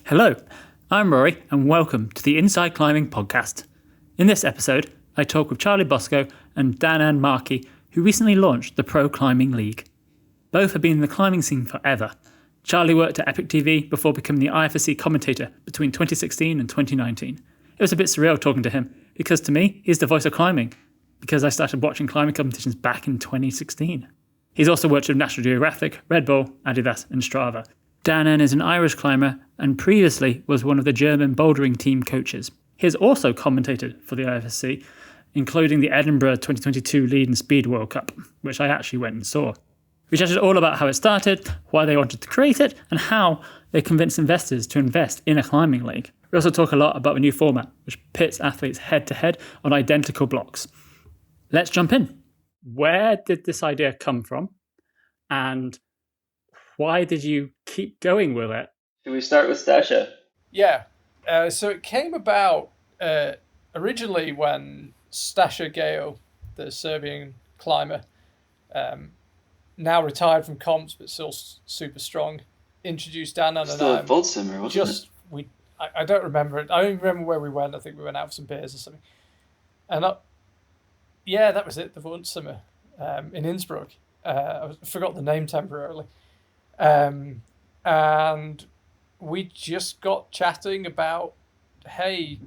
Hello, I'm Rory and welcome to the Inside Climbing Podcast. In this episode, I talk with Charlie Boscoe and Danaan Markey, who recently launched the Pro Climbing League. Both have been in the climbing scene forever. Charlie worked at Epic TV before becoming the IFSC commentator between 2016 and 2019. It was a bit surreal talking to him because to me, he's the voice of climbing because I started watching climbing competitions back in 2016. He's also worked with National Geographic, Red Bull, Adidas and Strava. Danaan is an Irish climber and previously was one of the German bouldering team coaches. He has also commentated for the IFSC, including the Edinburgh 2022 Lead and Speed World Cup, which I actually went and saw. We chatted all about how it started, why they wanted to create it, and how they convinced investors to invest in a climbing league. We also talk a lot about the new format, which pits athletes head-to-head on identical blocks. Let's jump in. Where did this idea come from? And why did you keep going with it? Can we start with Stasha? Yeah. So it came about originally when Stasha Geo, the Serbian climber, now retired from comps but still super strong, introduced Danaan and Still I. at Boltsimmer, wasn't it? I don't remember it. I don't remember where we went. I think we went out for some beers or something. And that was it. The Boltsimmer in Innsbruck. I forgot the name temporarily. And we just got chatting about, hey,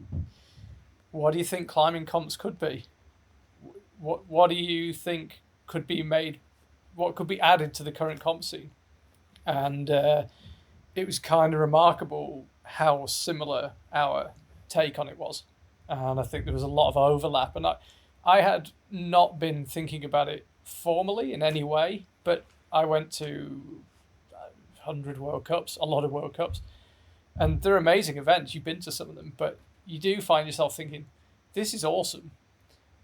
what do you think climbing comps could be? What do you think could be made? What could be added to the current comp scene? And it was kind of remarkable how similar our take on it was. And I think there was a lot of overlap. And I had not been thinking about it formally in any way, but I went to 100 World Cups, a lot of World Cups, and they're amazing events. You've been to some of them, but you do find yourself thinking, this is awesome,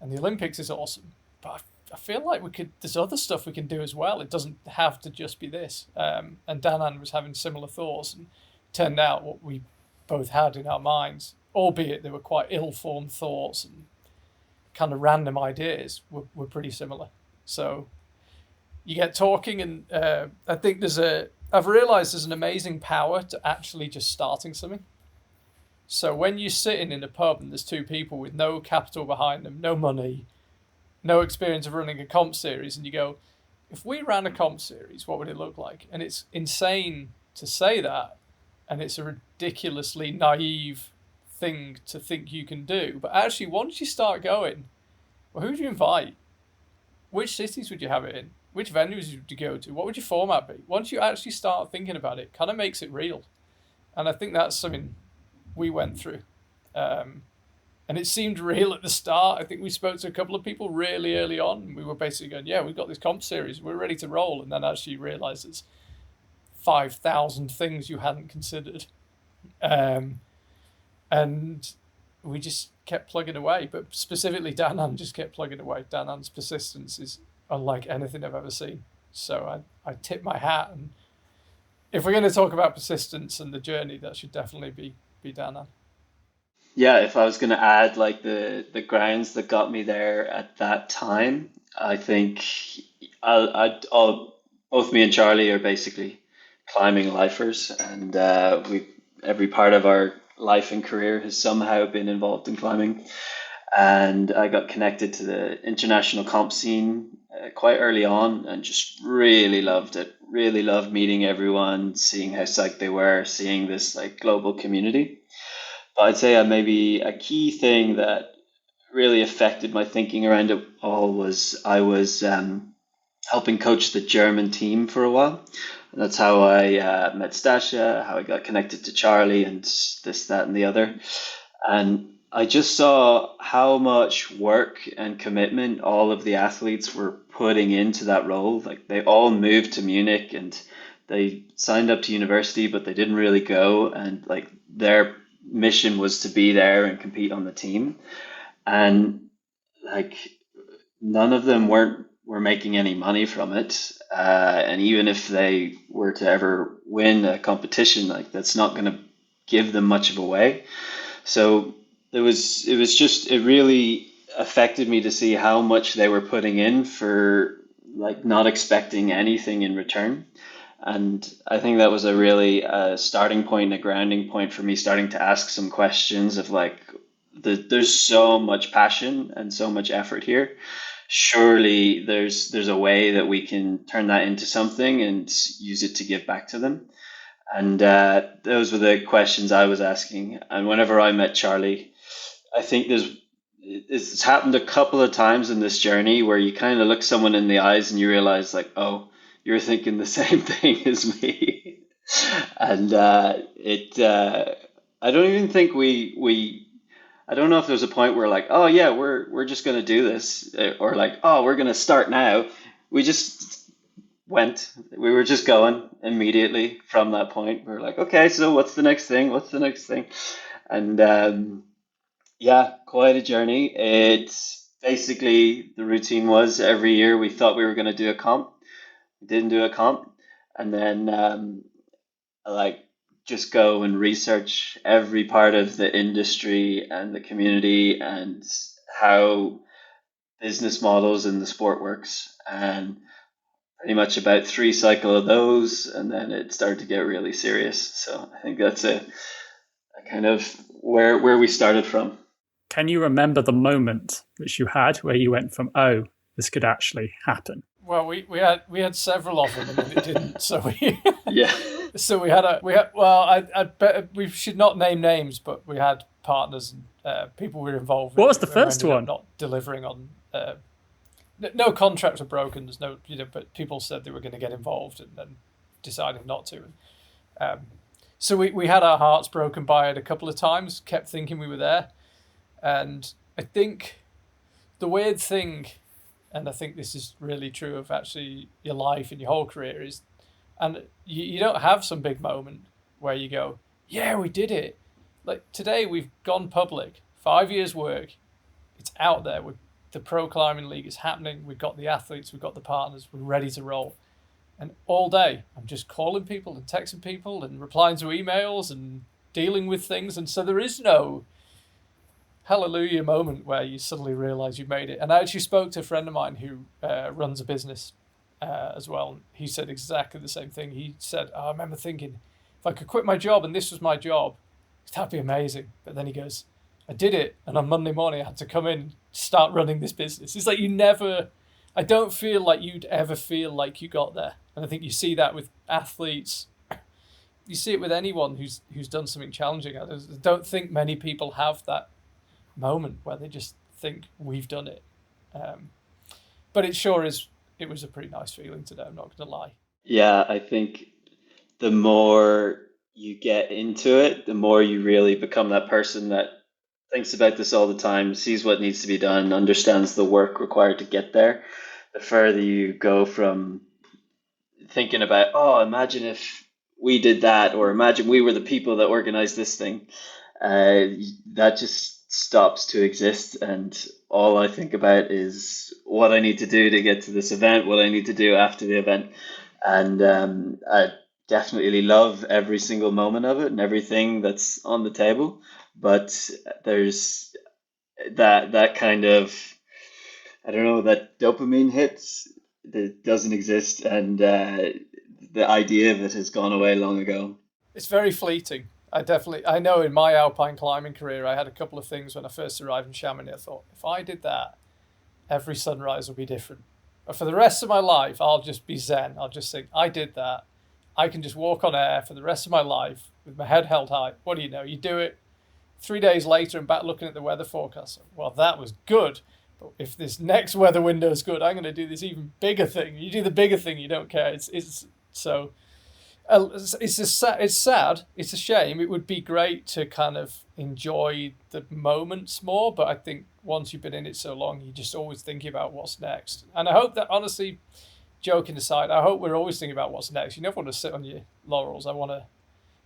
and the Olympics is awesome, but I feel like there's other stuff we can do as well. It doesn't have to just be this. And Danaan was having similar thoughts, and turned out what we both had in our minds, albeit they were quite ill-formed thoughts and kind of random ideas, were pretty similar. So you get talking, and I think I've realised there's an amazing power to actually just starting something. So when you're sitting in a pub and there's two people with no capital behind them, no money, no experience of running a comp series, and you go, if we ran a comp series, what would it look like? And it's insane to say that, and it's a ridiculously naive thing to think you can do. But actually, once you start going, well, who do you invite? Which cities would you have it in? Which venues would you go to? What would your format be? Once you actually start thinking about it, kind of makes it real. And I think that's something we went through. And it seemed real at the start. I think we spoke to a couple of people really early on. And we were basically going, yeah, we've got this comp series. We're ready to roll. And then actually realised there's 5,000 things you hadn't considered. And we just kept plugging away. But specifically, Danaan just kept plugging away. Danaan's persistence is unlike anything I've ever seen. So I tip my hat, and if we're going to talk about persistence and the journey, that should definitely be Danaan. Yeah, if I was going to add like the grounds that got me there at that time, I think both me and Charlie are basically climbing lifers, and every part of our life and career has somehow been involved in climbing. And I got connected to the international comp scene quite early on and just really loved it. Really loved meeting everyone, seeing how psyched they were, seeing this like global community. But I'd say maybe a key thing that really affected my thinking around it all was I was helping coach the German team for a while. And that's how I met Stasha, how I got connected to Charlie and this, that, and the other. And I just saw how much work and commitment all of the athletes were putting into that role. Like they all moved to Munich and they signed up to university, but they didn't really go. And like their mission was to be there and compete on the team. And like none of them were making any money from it. And even if they were to ever win a competition, like that's not going to give them much of a way. So it really affected me to see how much they were putting in for like not expecting anything in return. And I think that was a really starting point, a grounding point for me starting to ask some questions of like, there's so much passion and so much effort here. Surely there's a way that we can turn that into something and use it to give back to them. And those were the questions I was asking. And whenever I met Charlie, I think it's happened a couple of times in this journey where you kind of look someone in the eyes and you realize like, oh, you're thinking the same thing as me. And I don't even think I don't know if there's a point where like, oh yeah, we're just going to do this, or like, oh, we're going to start now. We just went. We were just going immediately from that point. We were like, okay, so what's the next thing? What's the next thing? And yeah, quite a journey. It's basically the routine was every year we thought we were going to do a comp. We didn't do a comp, and then like just go and research every part of the industry and the community and how business models in the sport works, and pretty much about 3 cycle of those, and then it started to get really serious. So I think that's a kind of where we started from. Can you remember the moment which you had where you went from, oh, this could actually happen? Well, we had several of them, and then it didn't. So we Yeah. so we had well, I bet we should not name names, but we had partners and people we were involved with. What was the first one? Not delivering on. No contracts were broken. There's no, but people said they were going to get involved and then decided not to. So we had our hearts broken by it a couple of times. Kept thinking we were there, and I think the weird thing, and I think this is really true of actually your life and your whole career, is, and you don't have some big moment where you go, yeah, we did it. Like today we've gone public, 5 years work, it's out there. The Pro Climbing League is happening. We've got the athletes, we've got the partners, we're ready to roll. And all day I'm just calling people and texting people and replying to emails and dealing with things. And so there is no hallelujah moment where you suddenly realize you made it. And I actually spoke to a friend of mine who runs a business as well. He said exactly the same thing. He said, I remember thinking, if I could quit my job and this was my job, that'd be amazing. But then he goes, I did it. And on Monday morning, I had to come in and start running this business. It's like I don't feel like you'd ever feel like you got there. And I think you see that with athletes. You see it with anyone who's done something challenging. I don't think many people have that moment where they just think we've done it. But it sure is. It was a pretty nice feeling today. I'm not going to lie. Yeah, I think the more you get into it, the more you really become that person that thinks about this all the time, sees what needs to be done, understands the work required to get there. The further you go from thinking about, oh, imagine if we did that, or imagine we were the people that organized this thing, that just stops to exist. And all I think about is what I need to do to get to this event, what I need to do after the event. And I definitely love every single moment of it and everything that's on the table. But there's that kind of, I don't know, that dopamine hits that doesn't exist, and the idea of it has gone away long ago. It's very fleeting. I know in my alpine climbing career, I had a couple of things when I first arrived in Chamonix. I thought, if I did that, every sunrise would be different. But for the rest of my life, I'll just be zen. I'll just think, I did that. I can just walk on air for the rest of my life with my head held high. What do you know? You do it 3 days later and back looking at the weather forecast. Well, that was good. But if this next weather window is good, I'm going to do this even bigger thing. You do the bigger thing, you don't care. It's so. It's sad. It's a shame. It would be great to kind of enjoy the moments more, but I think once you've been in it so long, you're just always thinking about what's next. And I hope that, honestly, joking aside, I hope we're always thinking about what's next. You never want to sit on your laurels.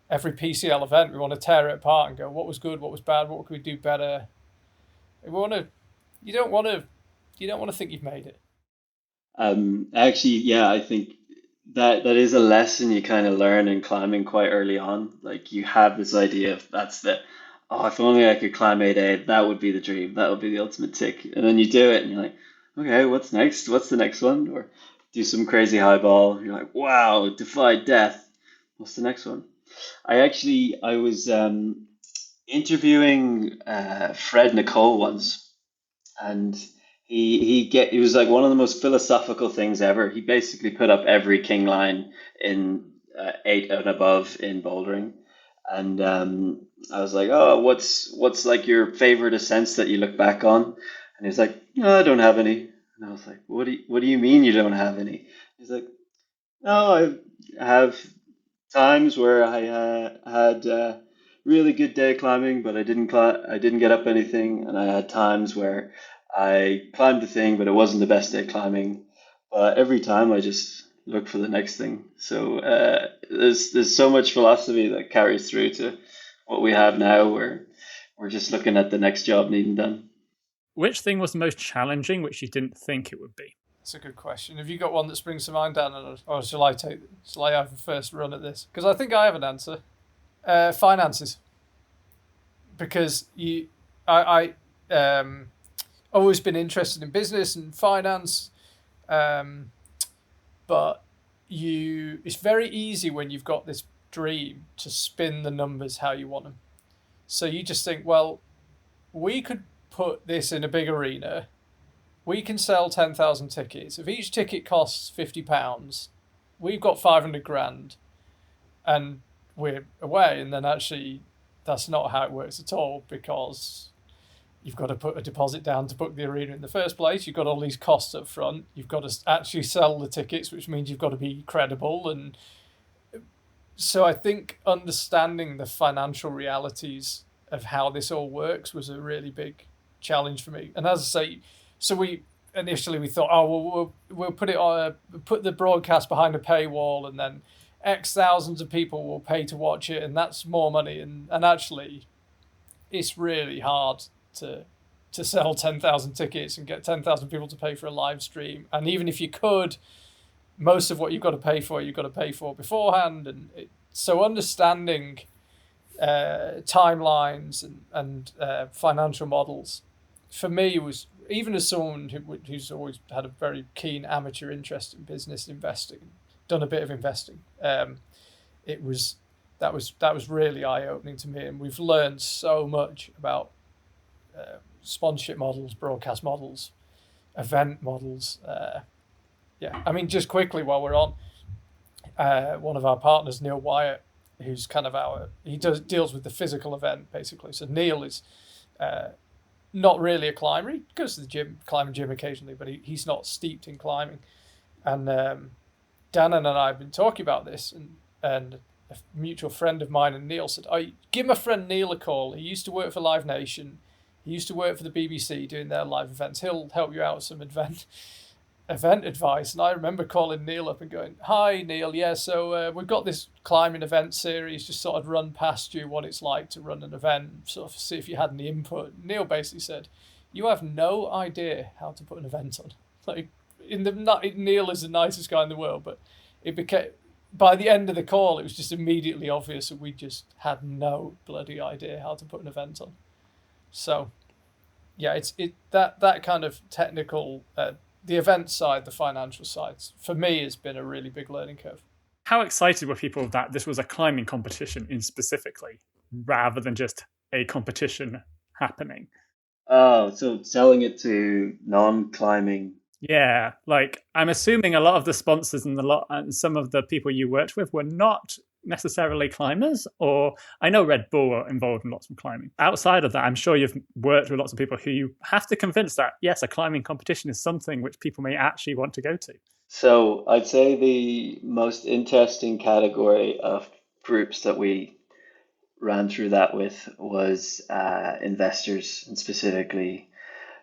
Every PCL event, we want to tear it apart and go, what was good, what was bad, what could we do better? You don't want to think you've made it. Actually, yeah, I think that is a lesson you kind of learn in climbing quite early on. Like you have this idea of if only I could climb 8A, that would be the dream. That would be the ultimate tick. And then you do it and you're like, okay, what's next? What's the next one? Or do some crazy high ball. You're like, wow, defy death. What's the next one? I was interviewing Fred Nicole once, and he was like one of the most philosophical things ever. He basically put up every king line in 8 and above in bouldering, and I was like, oh, what's like your favorite ascents that you look back on? And he was like, no, I don't have any. And I was like, what do you mean you don't have any? He's like, no, I have times where I had really good day climbing, but I didn't get up anything, and I had times where I climbed the thing, but it wasn't the best day climbing. But every time I just look for the next thing. So there's so much philosophy that carries through to what we have now, where we're just looking at the next job needing done. Which thing was the most challenging, which you didn't think it would be? That's a good question. Have you got one that springs to mind, Dan, or shall I have the first run at this? Because I think I have an answer. Finances, because I always been interested in business and finance, but it's very easy when you've got this dream to spin the numbers how you want them. So you just think, well, we could put this in a big arena. We can sell 10,000 tickets. If each ticket costs £50, we've got 500 grand, and we're away. And then actually, that's not how it works at all, because you've got to put a deposit down to book the arena in the first place. You've got all these costs up front. You've got to actually sell the tickets, which means you've got to be credible. And so I think understanding the financial realities of how this all works was a really big challenge for me. And as I say, so we thought, oh, well, we'll put it on, put the broadcast behind a paywall, and then X thousands of people will pay to watch it, and that's more money. And actually, it's really hard to sell 10,000 tickets and get 10,000 people to pay for a live stream. And even if you could, most of what you've got to pay for beforehand. And so understanding timelines and financial models for me was, even as someone who's always had a very keen amateur interest in business investing, done a bit of investing, that was really eye-opening to me. And we've learned so much about sponsorship models, broadcast models, event models. I mean, just quickly while we're on, one of our partners, Neil Wyatt, who's kind of deals with the physical event basically. So Neil is not really a climber. He goes to the gym, climbing gym occasionally, but he's not steeped in climbing. And Danaan and I have been talking about this, and a mutual friend of mine and Neil said, "Oh, give my friend Neil a call. He used to work for Live Nation. He used to work for the BBC doing their live events. He'll help you out with some event advice." And I remember calling Neil up and going, "Hi, Neil. Yeah, so we've got this climbing event series. Just sort of run past you what it's like to run an event, sort of see if you had any input." Neil basically said, "You have no idea how to put an event on." Like, Neil is the nicest guy in the world, but it became, by the end of the call, it was just immediately obvious that we just had no bloody idea how to put an event on. So, yeah, it's that kind of technical. The event side, the financial side, for me, has been a really big learning curve. How excited were people that this was a climbing competition in specifically, rather than just a competition happening? Oh, so selling it to non-climbing. Yeah, like I'm assuming a lot of the sponsors and some of the people you worked with were not necessarily climbers, or I know Red Bull are involved in lots of climbing. Outside of that, I'm sure you've worked with lots of people who you have to convince that, yes, a climbing competition is something which people may actually want to go to. So I'd say the most interesting category of groups that we ran through that with was investors, and specifically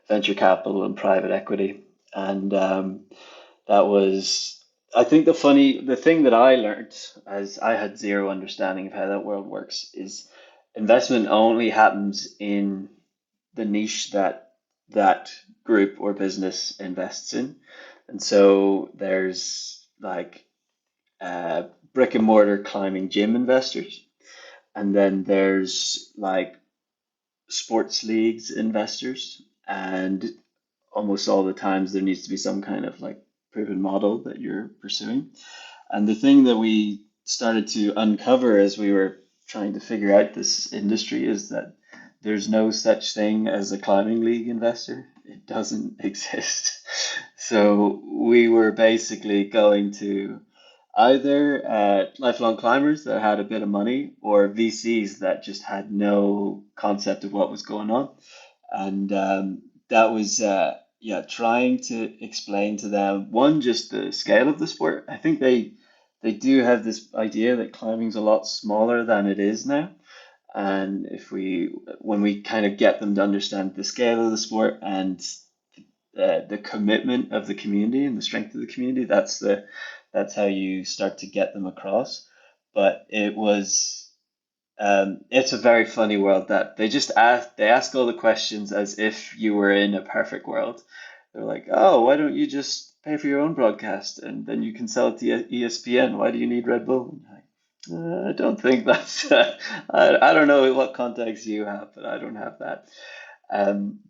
venture capital and private equity. And that was, I think the thing that I learned, as I had zero understanding of how that world works, is investment only happens in the niche that that group or business invests in. And so there's like brick and mortar climbing gym investors, and then there's like sports leagues investors, and almost all the times there needs to be some kind of like proven model that you're pursuing. And the thing that we started to uncover as we were trying to figure out this industry is that there's no such thing as a climbing league investor. It doesn't exist. So we were basically going to either lifelong climbers that had a bit of money or VCs that just had no concept of what was going on. And that was, yeah, trying to explain to them, one, just the scale of the sport. I think they do have this idea that climbing's a lot smaller than it is now. And when we kind of get them to understand the scale of the sport and the commitment of the community and the strength of the community, that's how you start to get them across. But it's a very funny world that they ask all the questions as if you were in a perfect world. They're like, oh, why don't you just pay for your own broadcast and then you can sell it to ESPN? Why do you need Red Bull? I don't think that's. I don't know what context you have, but I don't have that.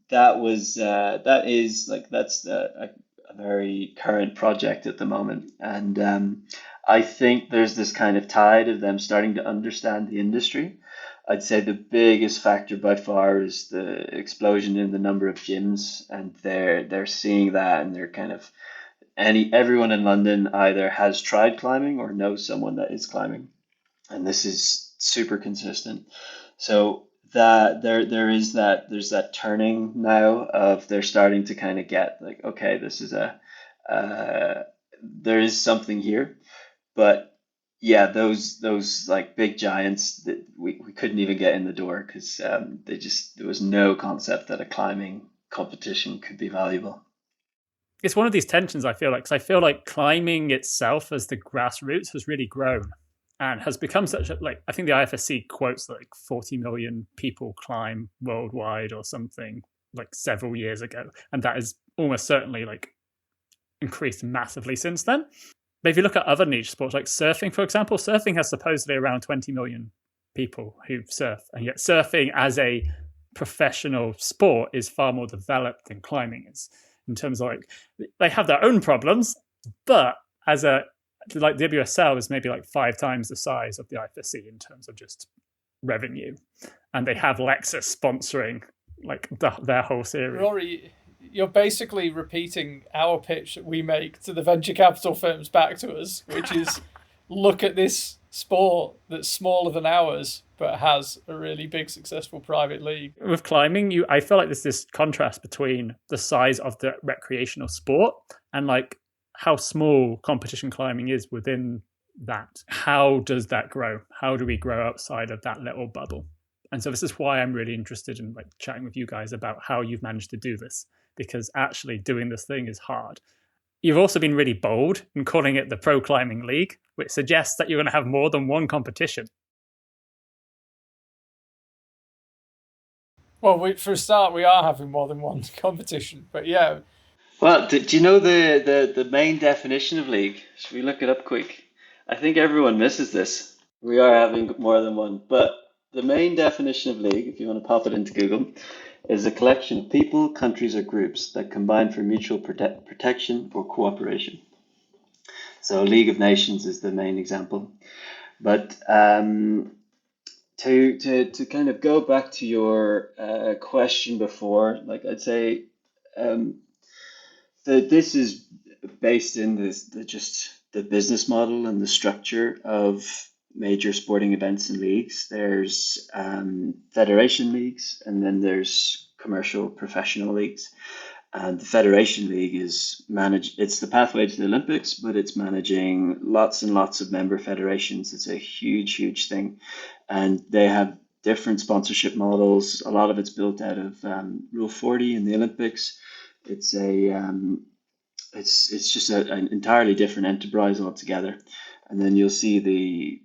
That is like that's a very current project at the moment, and I think there's this kind of tide of them starting to understand the industry. I'd say the biggest factor by far is the explosion in the number of gyms, and they're seeing that, and they're kind of everyone in London either has tried climbing or knows someone that is climbing, and this is super consistent. So that there's that turning now of they're starting to kind of get like, okay, this is there is something here. But yeah, those like big giants that we couldn't even get in the door because there was no concept that a climbing competition could be valuable. It's one of these tensions, I feel like, because I feel like climbing itself as the grassroots has really grown and has become such a, like, I think the IFSC quotes that like 40 million people climb worldwide or something like several years ago. And that is almost certainly like increased massively since then. But if you look at other niche sports like surfing, for example, surfing has supposedly around 20 million people who surf. And yet surfing as a professional sport is far more developed than climbing is, in terms of like, they have their own problems, but as a, like WSL is maybe like 5 times the size of the IFSC in terms of just revenue. And they have Lexus sponsoring like their whole series. Rory, you're basically repeating our pitch that we make to the venture capital firms back to us, which is look at this sport that's smaller than ours, but has a really big, successful private league. With climbing, I feel like there's this contrast between the size of the recreational sport and like how small competition climbing is within that. How does that grow? How do we grow outside of that little bubble? And so this is why I'm really interested in like chatting with you guys about how you've managed to do this, because actually doing this thing is hard. You've also been really bold in calling it the Pro Climbing League, which suggests that you're going to have more than one competition. Well, for a start, we are having more than one competition, but yeah. Well, do you know the main definition of league? Should we look it up quick? I think everyone misses this. We are having more than one, but the main definition of league, if you want to pop it into Google, is a collection of people, countries, or groups that combine for mutual protection or cooperation. So League of Nations is the main example. But to kind of go back to your question before, like I'd say this is based in the business model and the structure of major sporting events and leagues. There's federation leagues, and then there's commercial professional leagues. And the Federation League is it's the pathway to the Olympics, but it's managing lots and lots of member federations. It's a huge, huge thing. And they have different sponsorship models. A lot of it's built out of Rule 40 in the Olympics. It's it's just an entirely different enterprise altogether. And then you'll see the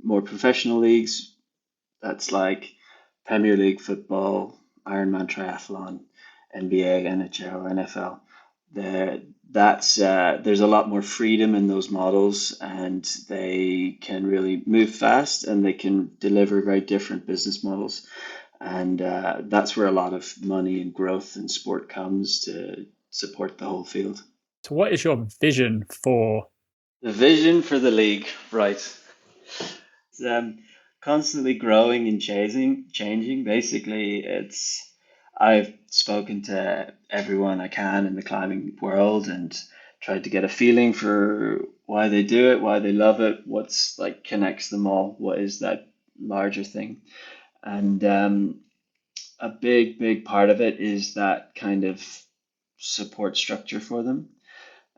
more professional leagues. That's like Premier League football, Ironman triathlon, NBA, NHL, NFL. There's a lot more freedom in those models, and they can really move fast, and they can deliver very different business models. And that's where a lot of money and growth in sport comes to support the whole field. So what is your vision for? The vision for the league, right? It's constantly growing and changing. Basically, I've spoken to everyone I can in the climbing world and tried to get a feeling for why they do it, why they love it, what's like connects them all, what is that larger thing. And a big part of it is that kind of support structure for them.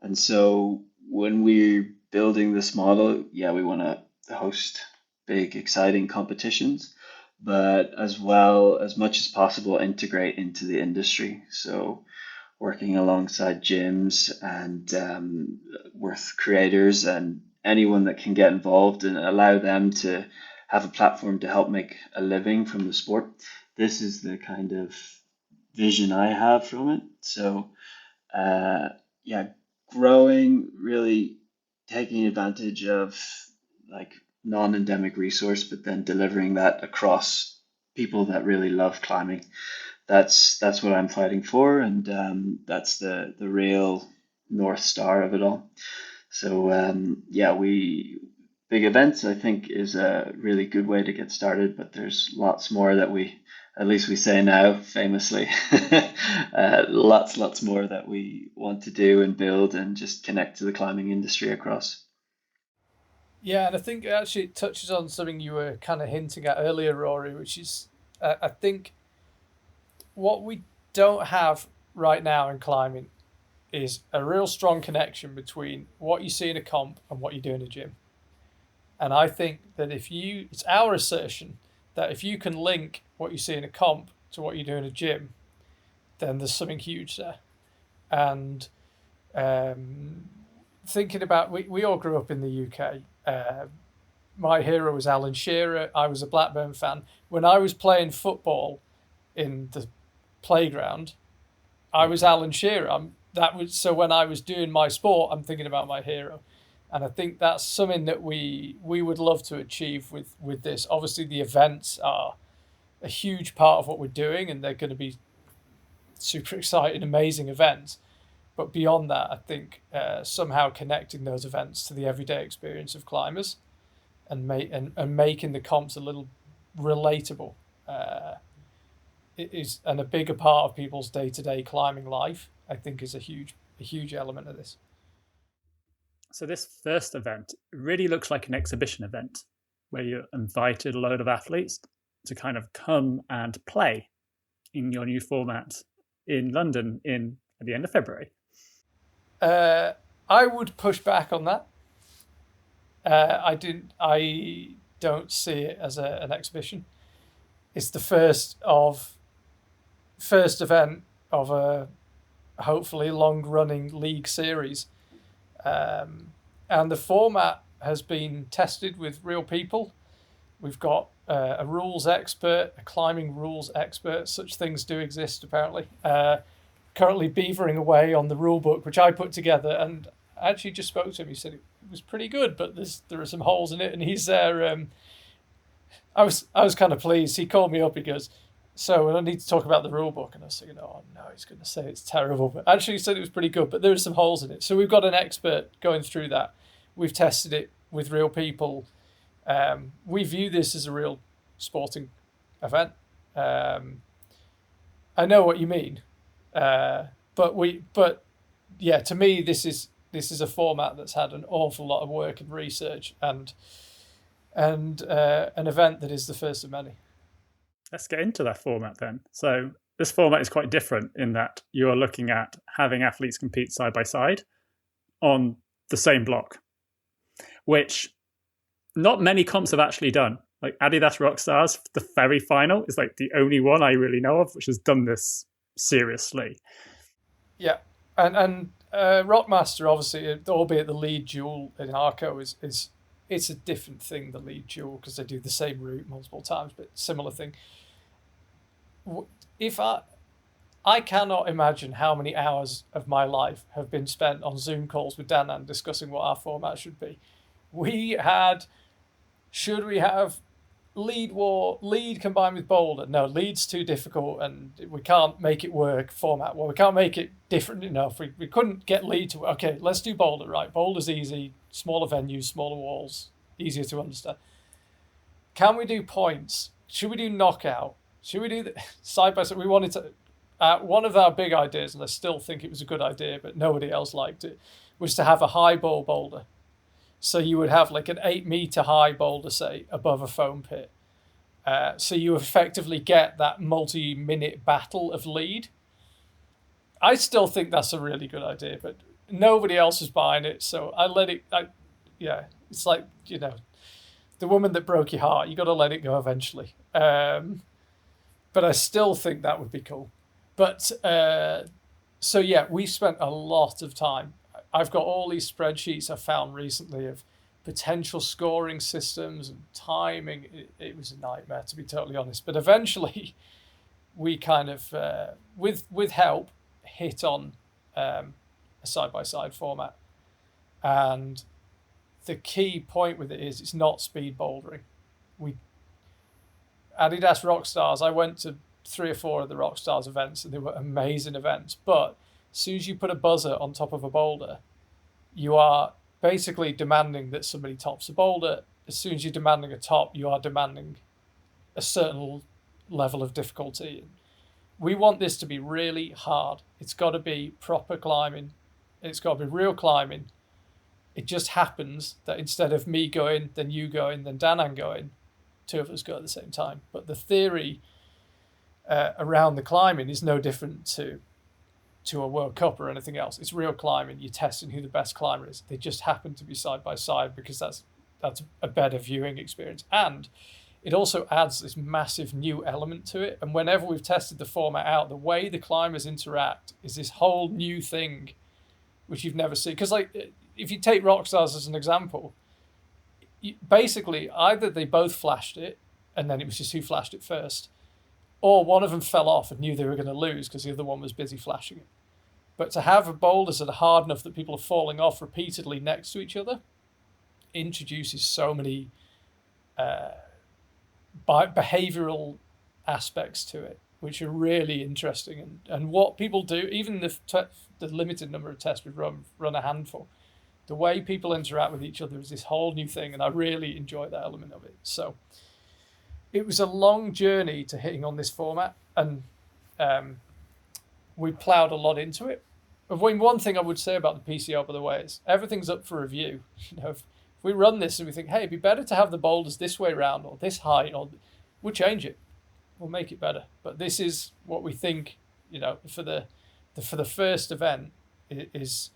And so when we're building this model, yeah, we want to host big, exciting competitions, but as well, as much as possible, integrate into the industry. So working alongside gyms and with creators and anyone that can get involved and allow them to have a platform to help make a living from the sport. This is the kind of vision I have from it. So uh, yeah, growing, really taking advantage of like non-endemic resource, but then delivering that across people that really love climbing. That's what I'm fighting for, and that's the real north star of it all. So yeah, we big events I think is a really good way to get started, but there's lots more that we at least we say now famously lots more that we want to do and build and just connect to the climbing industry across. Yeah, and I think actually it touches on something you were kind of hinting at earlier, Rory, which is I think what we don't have right now in climbing is a real strong connection between what you see in a comp and what you do in a gym. And I think that it's our assertion that if you can link what you see in a comp to what you do in a gym, then there's something huge there. And thinking about, we all grew up in the UK. My hero was Alan Shearer. I was a Blackburn fan. When I was playing football in the playground, I was Alan Shearer. So when I was doing my sport, I'm thinking about my hero. And I think that's something that we would love to achieve with this. Obviously, the events are a huge part of what we're doing, and they're going to be super exciting, amazing events. But beyond that, I think somehow connecting those events to the everyday experience of climbers and making the comps a little relatable and a bigger part of people's day to day climbing life, I think, is a huge element of this. So this first event really looks like an exhibition event where you invited a load of athletes to kind of come and play in your new format in London at the end of February. I would push back on that. I don't see it as an exhibition. It's the first event of a hopefully long running league series. And the format has been tested with real people. We've got a rules expert, a climbing rules expert. Such things do exist, apparently. Currently beavering away on the rule book, which I put together. And I actually just spoke to him. He said it was pretty good, but there are some holes in it. And he's there. I was kind of pleased. He called me up. He goes, "So I need to talk about the rule book." And I was thinking, "Oh no, he's going to say it's terrible." But actually, he said it was pretty good. But there are some holes in it. So we've got an expert going through that. We've tested it with real people. We view this as a real sporting event. I know what you mean, but yeah, to me, this is a format that's had an awful lot of work and research and an event that is the first of many. Let's get into that format then. So this format is quite different in that you're looking at having athletes compete side by side on the same block, which not many comps have actually done. Like Adidas Rockstars, the very final is like the only one I really know of which has done this seriously. Yeah, and Rockmaster, obviously, albeit the lead duel in Arco is it's a different thing, the lead duel, because they do the same route multiple times, but similar thing. If I cannot imagine how many hours of my life have been spent on Zoom calls with Danaan discussing what our format should be. Should we have lead combined with boulder. No, lead's too difficult and we can't make it work format. Well, we can't make it different enough. We couldn't get lead to work. Okay, let's do boulder, right? Boulder's easy, smaller venues, smaller walls, easier to understand. Can we do points? Should we do knockout? Should we do the side by side? We wanted to, one of our big ideas, and I still think it was a good idea, but nobody else liked it, was to have a high ball boulder. So you would have like an 8-meter high boulder, say, above a foam pit. So you effectively get that multi-minute battle of lead. I still think that's a really good idea, but nobody else is buying it. So I let it, it's like, the woman that broke your heart, you got to let it go eventually. But I still think that would be cool. But we spent a lot of time. I've got all these spreadsheets I found recently of potential scoring systems and timing. It was a nightmare, to be totally honest. But eventually, we kind of, with help, hit on a side-by-side format. And the key point with it is it's not speed bouldering. Adidas Rockstars, I went to 3 or 4 of the Rockstars events and they were amazing events. But as soon as you put a buzzer on top of a boulder, you are basically demanding that somebody tops a boulder. As soon as you're demanding a top, you are demanding a certain level of difficulty. We want this to be really hard. It's got to be proper climbing. It's got to be real climbing. It just happens that instead of me going, then you going, then Danaan going, 2 of us go at the same time. But the theory around the climbing is no different to a World Cup or anything else. It's real climbing. You're testing who the best climber is. They just happen to be side by side because that's a better viewing experience. And it also adds this massive new element to it. And whenever we've tested the format out, the way the climbers interact is this whole new thing which you've never seen. Because like, if you take Rockstars as an example, basically either they both flashed it and then it was just who flashed it first, or one of them fell off and knew they were going to lose because the other one was busy flashing it. But to have boulders that are hard enough that people are falling off repeatedly next to each other introduces so many behavioral aspects to it, which are really interesting. And what people do, even the limited number of tests we've run a handful, the way people interact with each other is this whole new thing, and I really enjoy that element of it. So it was a long journey to hitting on this format, and we ploughed a lot into it. One thing I would say about the PCO, by the way, is everything's up for review. If we run this and we think, hey, it'd be better to have the boulders this way round or this height, or we'll change it. We'll make it better. But this is what we think, for the first event is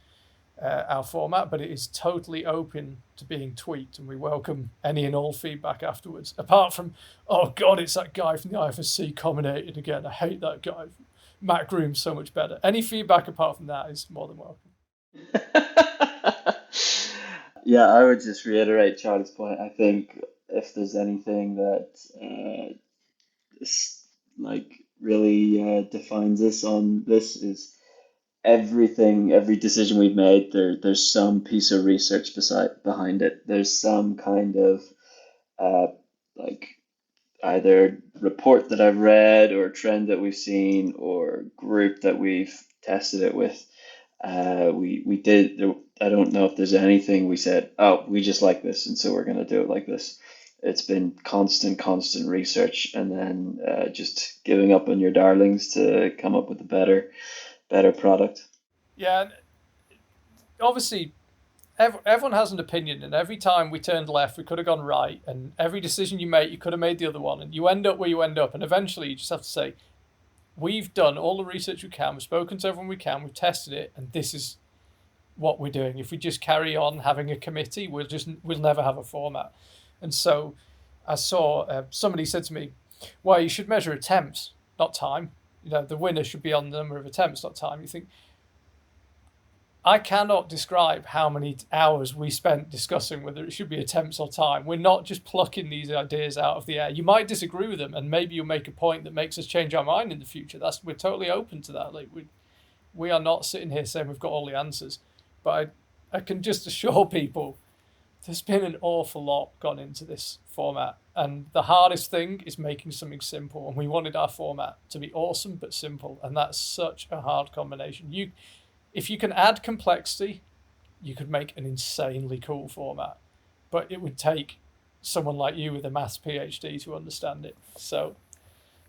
our format, but it is totally open to being tweaked, and we welcome any and all feedback afterwards. Apart from, oh God, it's that guy from the IFSC commentating again. I hate that guy. Matt Groom's so much better. Any feedback apart from that is more than welcome. Yeah, I would just reiterate Charlie's point. I think if there's anything that really defines us on this is every decision we've made, there's some piece of research behind it. There's some kind of either report that I've read or trend that we've seen or group that we've tested it with. We did. I don't know if there's anything we said, oh, we just like this, and so we're going to do it like this. It's been constant research, and then just giving up on your darlings to come up with a better product. Yeah, obviously, everyone has an opinion, and every time we turned left, we could have gone right, and every decision you make, you could have made the other one, and you end up where you end up, and eventually you just have to say, we've done all the research we can, we've spoken to everyone we can, we've tested it, and this is what we're doing. If we just carry on having a committee, we'll never have a format. And so I saw somebody said to me, well, you should measure attempts, not time. The winner should be on the number of attempts, not time. You think, I cannot describe how many hours we spent discussing whether it should be attempts or time. We're not just plucking these ideas out of the air. You might disagree with them, and maybe you'll make a point that makes us change our mind in the future. We're totally open to that. Like we are not sitting here saying we've got all the answers. But I can just assure people there's been an awful lot gone into this format. And the hardest thing is making something simple. And we wanted our format to be awesome but simple. And that's such a hard combination. If you can add complexity, you could make an insanely cool format. But it would take someone like you with a maths PhD to understand it. So,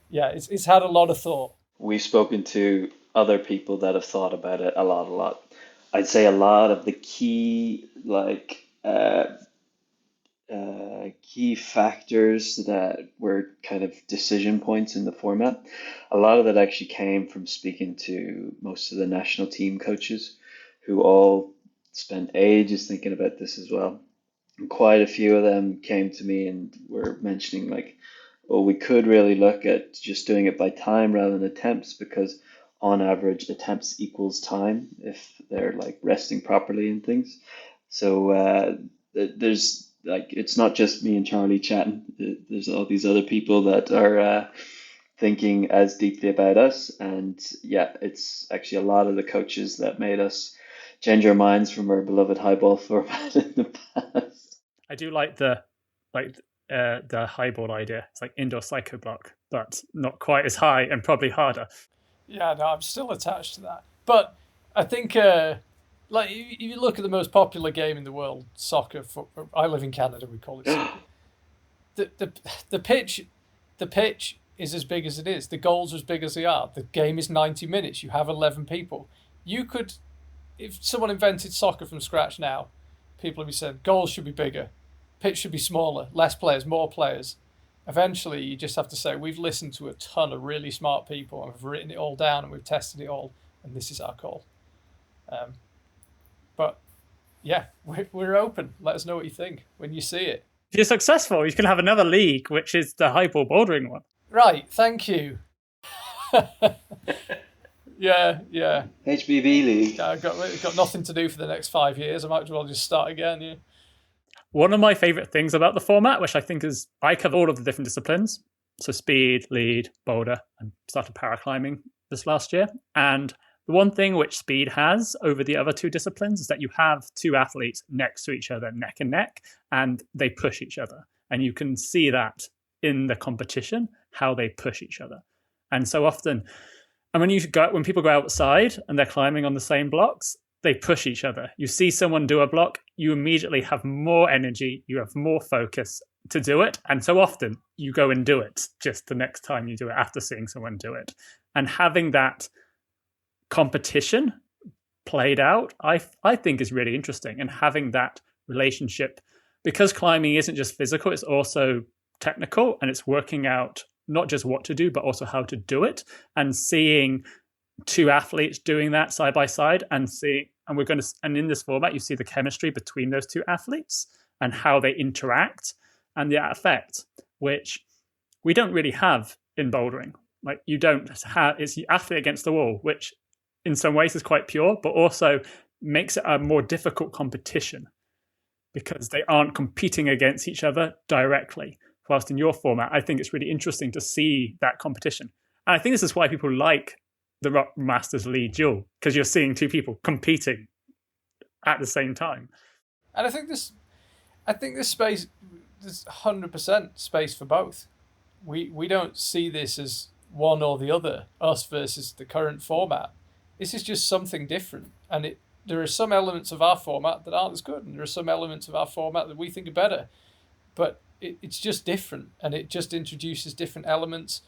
yeah, it's had a lot of thought. We've spoken to other people that have thought about it a lot. I'd say a lot of the key key factors that were kind of decision points in the format. A lot of that actually came from speaking to most of the national team coaches who all spent ages thinking about this as well. And quite a few of them came to me and were mentioning like, well, we could really look at just doing it by time rather than attempts because on average attempts equals time if they're like resting properly and things. So there's like it's not just me and Charlie chatting. There's all these other people that are thinking as deeply about us, and yeah, it's actually a lot of the coaches that made us change our minds from our beloved highball format in the past. I do like the highball idea. It's like indoor psycho block, but not quite as high and probably harder. Yeah, no, I'm still attached to that. But I think, like, if you look at the most popular game in the world, soccer. I live in Canada. We call it soccer. The pitch is as big as it is. The goals are as big as they are. The game is 90 minutes. You have 11 people. You could, if someone invented soccer from scratch now, people would be saying goals should be bigger, pitch should be smaller, less players, more players. Eventually, you just have to say, we've listened to a ton of really smart people and we've written it all down and we've tested it all, and this is our call. But yeah, we're open. Let us know what you think when you see it. If you're successful, you can have another league, which is the highball bouldering one. Right, thank you. Yeah. HBV League. I've got nothing to do for the next 5 years. I might as well just start again, yeah. One of my favourite things about the format, which I think is, I cover all of the different disciplines. So speed, lead, boulder, and started paraclimbing this last year. And the one thing which speed has over the other two disciplines is that you have two athletes next to each other, neck and neck, and they push each other. And you can see that in the competition, how they push each other. And so often, and when people go outside and they're climbing on the same blocks, they push each other. You see someone do a block, you immediately have more energy, you have more focus to do it. And so often you go and do it just the next time you do it after seeing someone do it. And having that competition played out, I think is really interesting. And having that relationship, because climbing isn't just physical, it's also technical, and it's working out not just what to do, but also how to do it, and seeing two athletes doing that side by side and in this format, you see the chemistry between those two athletes and how they interact and the effect, which we don't really have in bouldering. Like you don't have, it's the athlete against the wall, which in some ways is quite pure, but also makes it a more difficult competition because they aren't competing against each other directly. Whilst in your format, I think it's really interesting to see that competition. And I think this is why people like the Rock Masters Lead duel, because you're seeing two people competing at the same time. And I think this space, there's 100% space for both. We don't see this as one or the other, us versus the current format. This is just something different, and there are some elements of our format that aren't as good, and there are some elements of our format that we think are better, but it's just different, and it just introduces different elements.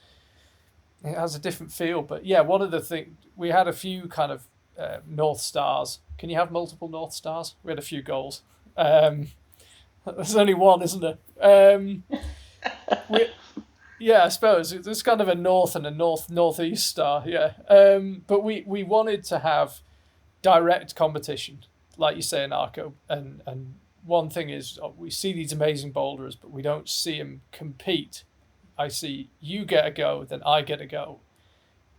It has a different feel. But yeah, one of the things, we had a few kind of North Stars. Can you have multiple North Stars? We had a few goals. There's only one, isn't there? Yeah, I suppose. There's kind of a north and a northeast star, yeah. But we wanted to have direct competition, like you say in Arco. And one thing is, we see these amazing boulders, but we don't see them compete. I see you get a go, then I get a go.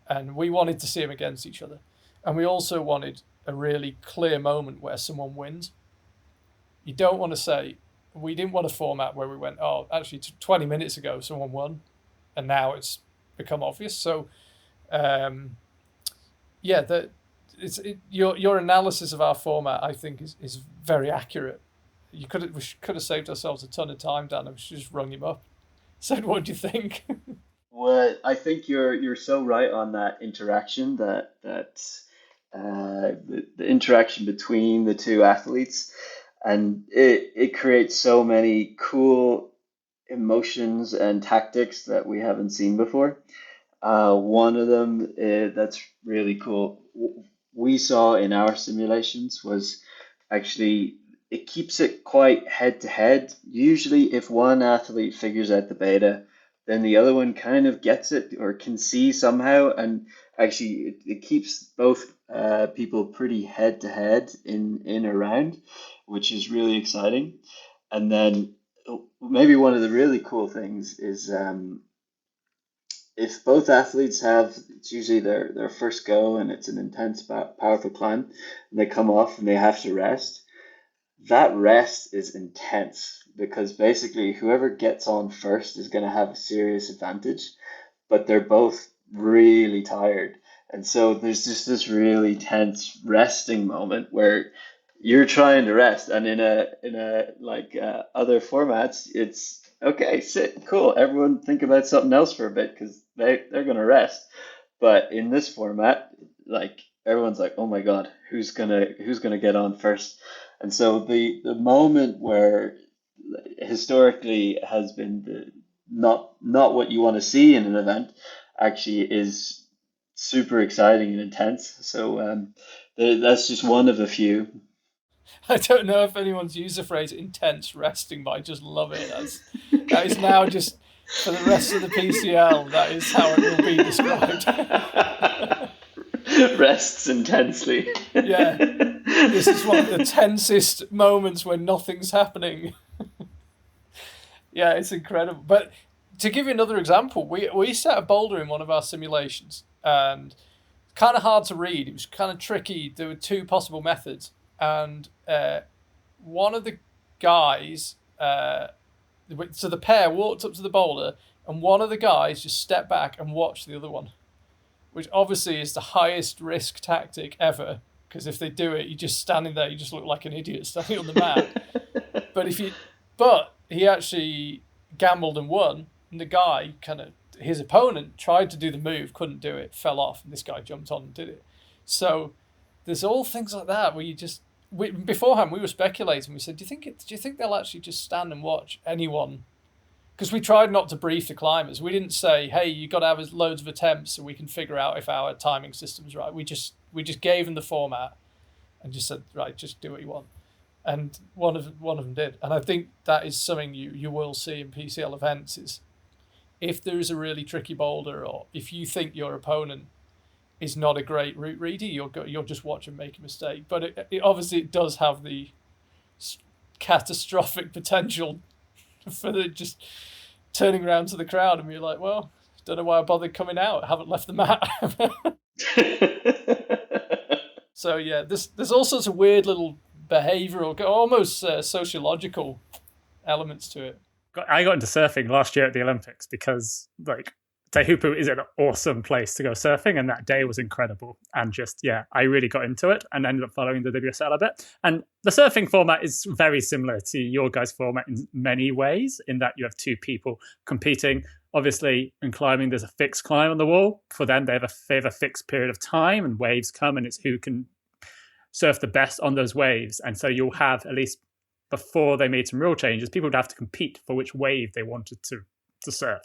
And we wanted to see them against each other. And we also wanted a really clear moment where someone wins. You don't want to say, we didn't want a format where we went, oh, actually 20 minutes ago someone won, and now it's become obvious. So, your analysis of our format, I think, is very accurate. we could have saved ourselves a ton of time, Dan. I should just rung him up. Said, what do you think? Well, I think you're so right on that interaction the interaction between the two athletes, and it creates so many cool emotions and tactics that we haven't seen before. One of them that's really cool we saw in our simulations was actually it keeps it quite head to head. Usually, if one athlete figures out the beta, then the other one kind of gets it or can see somehow, and actually it keeps both people pretty head to head in a round, which is really exciting. And then maybe one of the really cool things is if both athletes have it's usually their first go and it's an intense powerful climb and they come off and they have to rest, that rest is intense because basically whoever gets on first is going to have a serious advantage, but they're both really tired, and so there's just this really tense resting moment where you're trying to rest, and in a like other formats, it's okay, sit, cool, everyone think about something else for a bit because they're gonna rest. But in this format, like everyone's like, oh my God, who's gonna get on first? And so the moment where historically has been not what you want to see in an event actually is super exciting and intense. So that's just one of a few. I don't know if anyone's used the phrase intense resting, but I just love it. That is now just for the rest of the PCL. That is how it will be described. Rests intensely. Yeah, this is one of the tensest moments when nothing's happening. Yeah, it's incredible. But to give you another example, we set a boulder in one of our simulations, and kind of hard to read. It was kind of tricky. There were two possible methods, and one of the guys, so the pair walked up to the boulder, and one of the guys just stepped back and watched the other one, which obviously is the highest risk tactic ever, because if they do it, you're just standing there, you just look like an idiot standing on the mat. But he actually gambled and won, and the guy his opponent tried to do the move, couldn't do it, fell off, and this guy jumped on and did it. So there's all things like that where beforehand we were speculating. We said, do you think they'll actually just stand and watch anyone? Because we tried not to brief the climbers. We didn't say, hey, you got to have loads of attempts so we can figure out if our timing system's right. We just gave them the format and just said, right, just do what you want. And one of them did. And I think that is something you will see in PCL events is if there is a really tricky boulder, or if you think your opponent is not a great route reader, you'll just watch him make a mistake. But it does have the catastrophic potential for just turning around to the crowd and be like, well, don't know why I bothered coming out. I haven't left the mat. So yeah, there's all sorts of weird little behavioural, almost sociological elements to it. I got into surfing last year at the Olympics because Tehupu is an awesome place to go surfing, and that day was incredible. And I really got into it and ended up following the WSL a bit. And the surfing format is very similar to your guys' format in many ways, in that you have two people competing. Obviously, in climbing, there's a fixed climb on the wall. For them, they have a fixed period of time, and waves come, and it's who can surf the best on those waves. And so you'll have, at least before they made some rule changes, people would have to compete for which wave they wanted to surf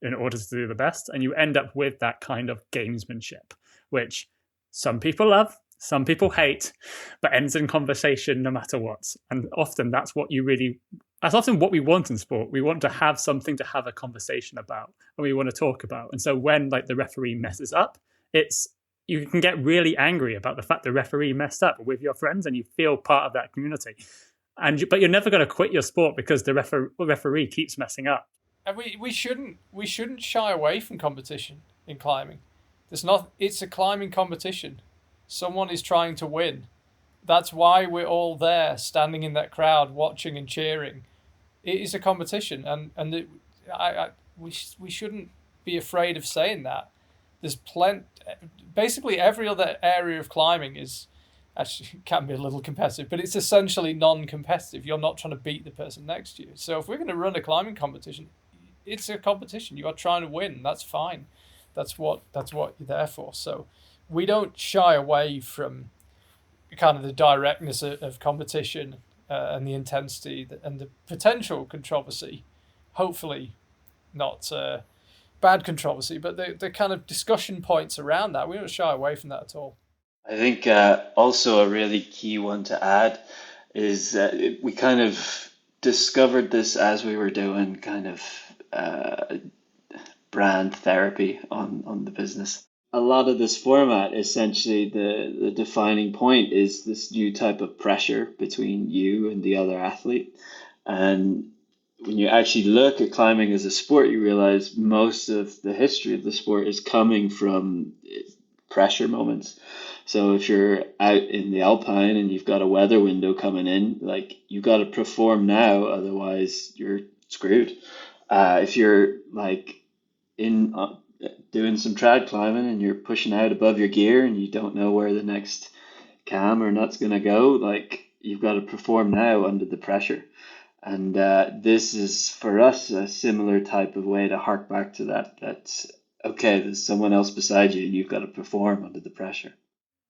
in order to do the best. And you end up with that kind of gamesmanship, which some people love, some people hate, but ends in conversation no matter what. And often that's often what we want in sport. We want to have something to have a conversation about, and we want to talk about. And so when the referee messes up, you can get really angry about the fact the referee messed up with your friends, and you feel part of that community. But you're never going to quit your sport because the referee keeps messing up. And we shouldn't shy away from competition in climbing. It's a climbing competition. Someone is trying to win. That's why we're all there, standing in that crowd, watching and cheering. It is a competition, and we shouldn't be afraid of saying that. There's basically every other area of climbing is Actually, it can be a little competitive, but it's essentially non-competitive. You're not trying to beat the person next to you. So if we're going to run a climbing competition, it's a competition. You are trying to win. That's fine. That's what you're there for. So we don't shy away from kind of the directness of competition and the intensity and the potential controversy. Hopefully, not bad controversy, but the kind of discussion points around that. We don't shy away from that at all. I think also a really key one to add is we kind of discovered this as we were doing kind of brand therapy on the business. A lot of this format, essentially, the defining point is this new type of pressure between you and the other athlete. And when you actually look at climbing as a sport, you realize most of the history of the sport is coming from pressure moments. So if you're out in the alpine and you've got a weather window coming in, like you got to perform now, otherwise you're screwed. If you're like in doing some trad climbing and you're pushing out above your gear and you don't know where the next cam or nut's gonna go, like you've got to perform now under the pressure. And this is for us a similar type of way to hark back to that. That's okay. There's someone else beside you, and you've got to perform under the pressure.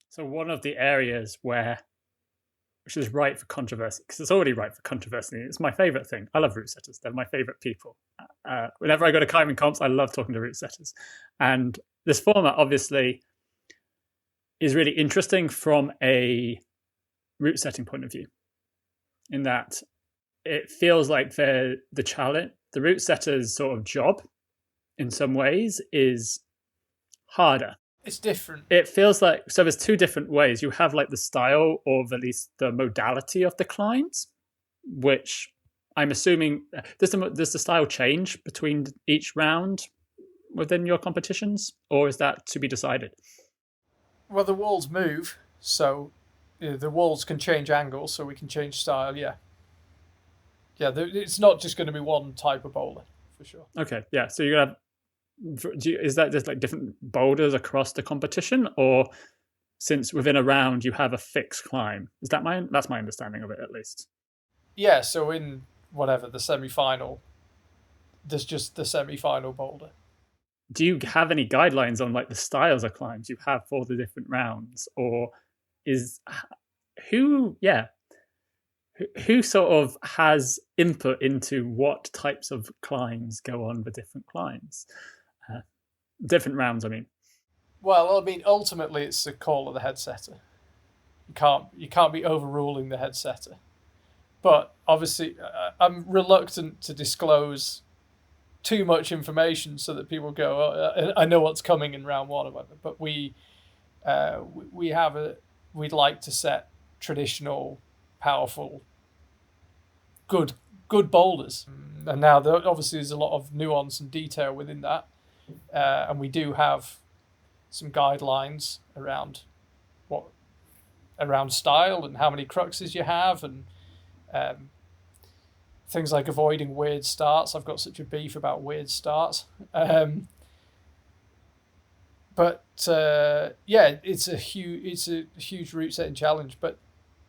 So one of the areas which is ripe for controversy, because it's already ripe for controversy. It's my favorite thing. I love routesetters. They're my favorite people. Whenever I go to climbing comps, I love talking to routesetters. And this format obviously is really interesting from a route setting point of view, in that it feels like the challenge, the route setter's sort of job in some ways is harder. It's different. It feels like, so there's two different ways. You have like the style, or at least the modality of the climbs, which I'm assuming, does the style change between each round within your competitions, or is that to be decided? Well, the walls move, so the walls can change angles, so we can change style, yeah. Yeah, it's not just going to be one type of boulder, for sure. Okay, yeah. So you're gonna is that just like different boulders across the competition, or since within a round you have a fixed climb? Is that that's my understanding of it, at least? Yeah, so in whatever the semi-final, there's just the semi-final boulder. Do you have any guidelines on like the styles of climbs you have for the different rounds, or is who sort of has input into what types of climbs go on the different climbs, different rounds, I mean? Well, I mean, ultimately it's the call of the head setter. You can't be overruling the head setter. But obviously, I'm reluctant to disclose too much information so that people go, oh, I know what's coming in round one or whatever. But we'd like to set traditional, powerful, good boulders. And now obviously there's a lot of nuance and detail within that. And we do have some guidelines around style and how many cruxes you have, and things like avoiding weird starts. I've got such a beef about weird starts. But it's a huge route setting challenge. But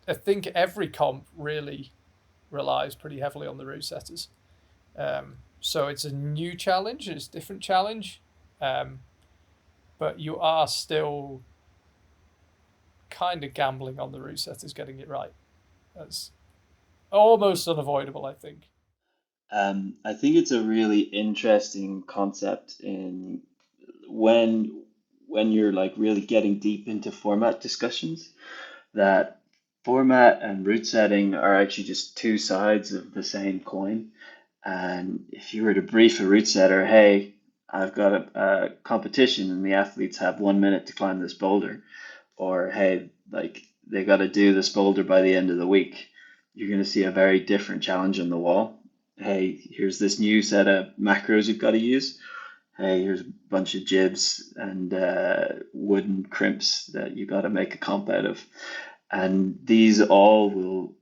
I think every comp really relies pretty heavily on the route setters. So it's a new challenge, it's a different challenge, but you are still kind of gambling on the route setters getting it right. That's almost unavoidable, I think. I think it's a really interesting concept in when you're like really getting deep into format discussions, that format and route setting are actually just two sides of the same coin. And if you were to brief a route setter, hey, I've got a competition and the athletes have 1 minute to climb this boulder, or hey, like they got to do this boulder by the end of the week, you're going to see a very different challenge on the wall. Hey, here's this new set of macros you've got to use. Hey, here's a bunch of jibs and wooden crimps that you got to make a comp out of. And these all will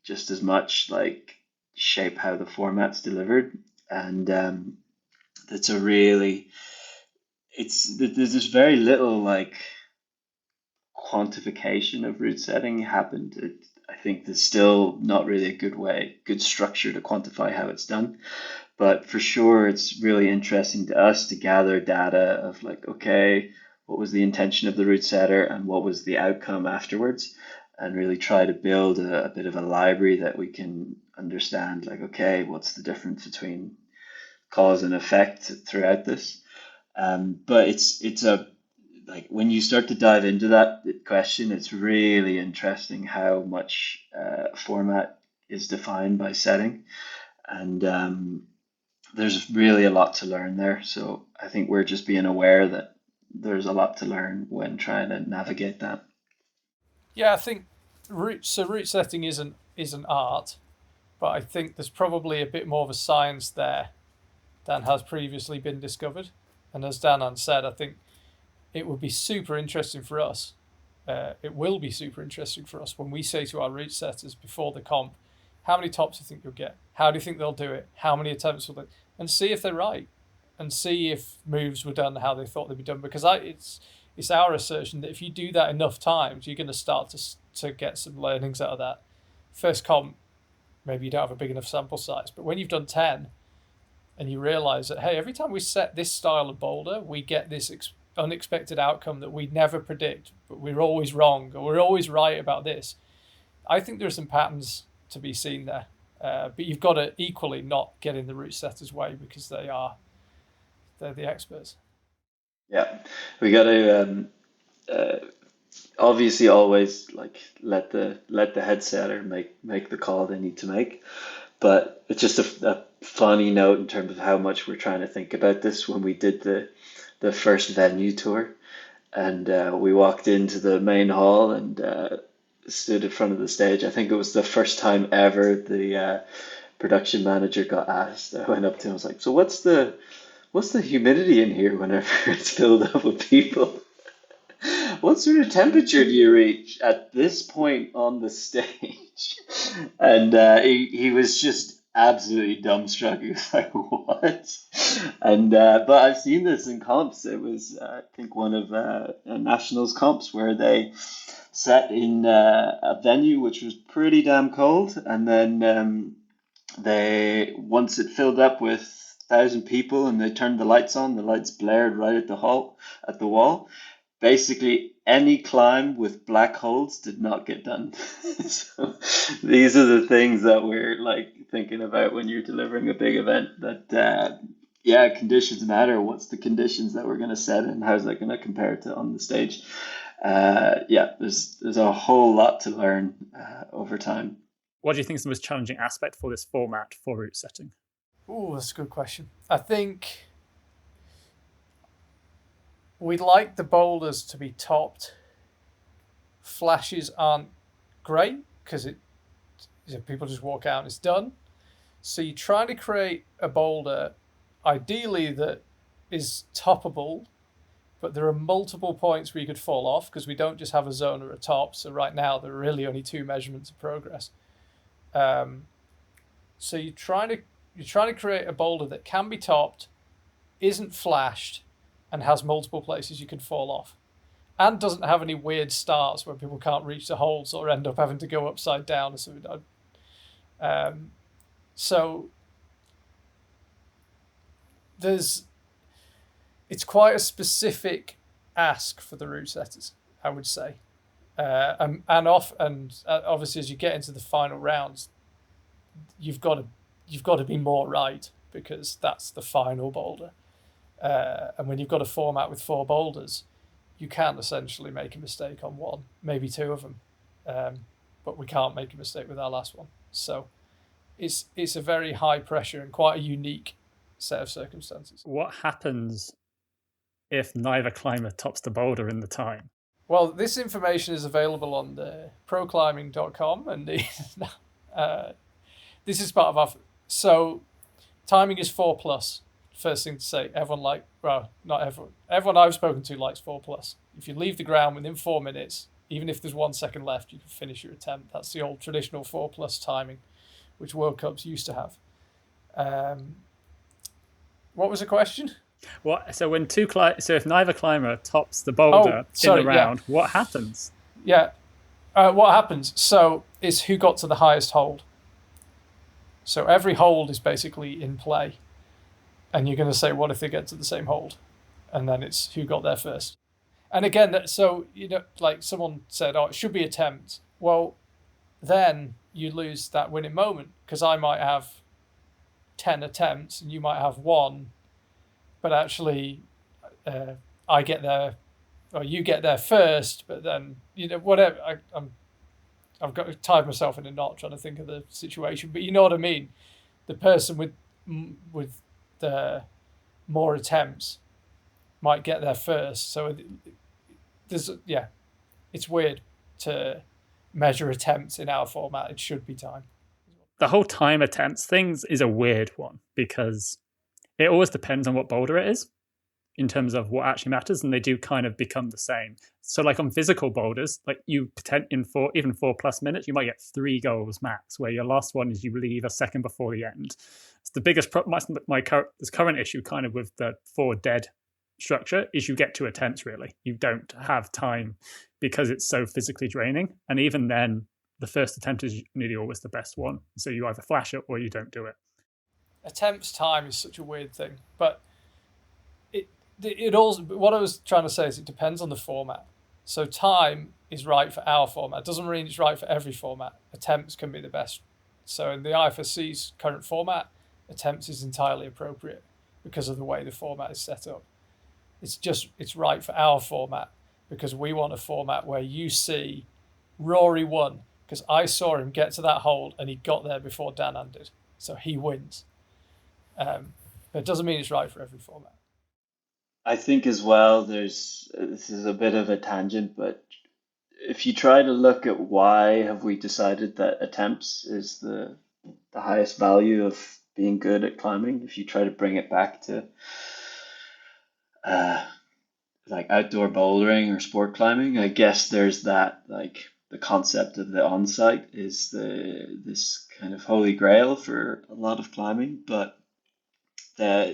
just as much like shape how the format's delivered. And there's very little like quantification of route setting happened. I think there's still not really a good structure to quantify how it's done. But for sure, it's really interesting to us to gather data of like, okay, what was the intention of the route setter and what was the outcome afterwards, and really try to build a bit of a library that we can understand, like, okay, what's the difference between cause and effect throughout this. But it's a like when you start to dive into that question, it's really interesting how much format is defined by setting, and there's really a lot to learn there. So I think we're just being aware that there's a lot to learn when trying to navigate that. Yeah, I think route setting is an art, but I think there's probably a bit more of a science there than has previously been discovered. And as Danaan said, I think it would be super interesting for us. It will be super interesting for us when we say to our route setters before the comp, how many tops do you think you'll get? How do you think they'll do it? How many attempts will they? And see if they're right, and see if moves were done how they thought they'd be done. Because it's our assertion that if you do that enough times, you're going to start to get some learnings out of that. First comp, maybe you don't have a big enough sample size, but when you've done 10 and you realize that, hey, every time we set this style of boulder, we get this unexpected outcome that we never predict, but we're always wrong or we're always right about this. I think there are some patterns to be seen there, but you've got to equally not get in the route setters' way because they're the experts. Yeah, we got to obviously always like let the head setter make the call they need to make. But it's just a funny note in terms of how much we're trying to think about this when we did the first venue tour, and we walked into the main hall and stood in front of the stage. I think it was the first time ever the production manager got asked. I went up to him, I was like, so what's the humidity in here whenever it's filled up with people? What sort of temperature do you reach at this point on the stage? And he was just absolutely dumbstruck. He was like, what? And but I've seen this in comps. It was I think one of Nationals comps where they sat in a venue which was pretty damn cold, and then they once it filled up with 1,000 people and they turned the lights on, the lights blared right at the wall. Basically, any climb with black holes did not get done. So these are the things that we're like thinking about when you're delivering a big event. That conditions matter. What's the conditions that we're going to set, and how's that going to compare to on the stage? There's a whole lot to learn over time. What do you think is the most challenging aspect for this format for route setting? Oh, that's a good question. I think we'd like the boulders to be topped. Flashes aren't great because people just walk out and it's done. So you're trying to create a boulder, ideally that is toppable, but there are multiple points where you could fall off because we don't just have a zone or a top. So right now there are really only 2 measurements of progress. So you're trying to create a boulder that can be topped, isn't flashed, and has multiple places you can fall off, and doesn't have any weird starts where people can't reach the holes or end up having to go upside down or something. So it's quite a specific ask for the route setters, I would say, and obviously as you get into the final rounds, you've got to be more right because that's the final boulder. And when you've got a format with 4 boulders, you can't essentially make a mistake on one, maybe 2 of them. But we can't make a mistake with our last one. So it's a very high pressure and quite a unique set of circumstances. What happens if neither climber tops the boulder in the time? Well, this information is available on the proclimbing.com, and this is part of our... So timing is 4+. First thing to say, not everyone. Everyone I've spoken to likes 4+. If you leave the ground within 4 minutes, even if there's 1 second left, you can finish your attempt. That's the old traditional 4+ timing, which World Cups used to have. What was the question? So if neither climber tops the boulder in the round, what happens? Yeah. What happens? So is who got to the highest hold. So every hold is basically in play. And you're going to say, what if they get to the same hold? And then it's who got there first. And again, so, like someone said, oh, it should be attempt. Well, then you lose that winning moment because I might have 10 attempts and you might have one, but actually I get there or you get there first, but then, whatever. I've got to tie myself in a knot trying to think of the situation, but you know what I mean? The person with the more attempts might get there first. So it's weird to measure attempts in our format. It should be time. The whole time attempts things is a weird one because it always depends on what boulder it is in terms of what actually matters, and they do kind of become the same. So like on physical boulders, like you in 4+ minutes, you might get 3 goals max, where your last one is you leave a second before the end. It's the biggest this current issue kind of with the 4 dead structure is you get 2 attempts really. You don't have time because it's so physically draining, and even then the first attempt is nearly always the best one. So you either flash it or you don't do it. Attempts time is such a weird thing, but it also, what I was trying to say is it depends on the format. So time is right for our format. It doesn't mean it's right for every format. Attempts can be the best. So in the IFSC's current format, attempts is entirely appropriate because of the way the format is set up. It's right for our format because we want a format where you see Rory won because I saw him get to that hold and he got there before Danaan did. So he wins. But it doesn't mean it's right for every format. I think as well, this is a bit of a tangent, but if you try to look at why have we decided that attempts is the highest value of being good at climbing, if you try to bring it back to like outdoor bouldering or sport climbing, I guess there's that, like the concept of the on-site is this kind of holy grail for a lot of climbing, but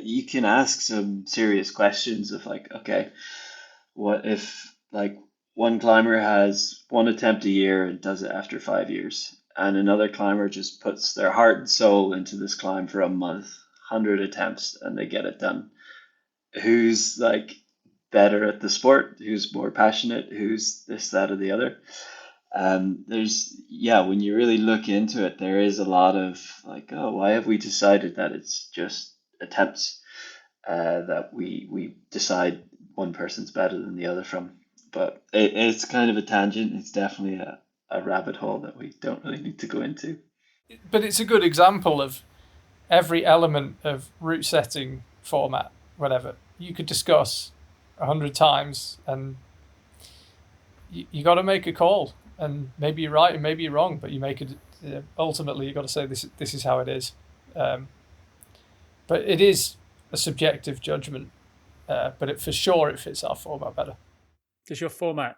you can ask some serious questions of like, okay, what if like one climber has one attempt a year and does it after 5 years, and another climber just puts their heart and soul into this climb for a month, 100 attempts, and they get it done. Who's like better at the sport? Who's more passionate? Who's this, that, or the other? When you really look into it, there is a lot of like, oh, why have we decided that it's just attempts that we decide one person's better than the other from? But it's kind of a tangent. It's definitely a rabbit hole that we don't really need to go into. But it's a good example of every element of route setting, format, whatever, you could discuss 100 times, and you got to make a call. And maybe you're right and maybe you're wrong, but you make it. Ultimately, you got to say this is how it is. But it is a subjective judgment. But for sure, it fits our format better. Because your format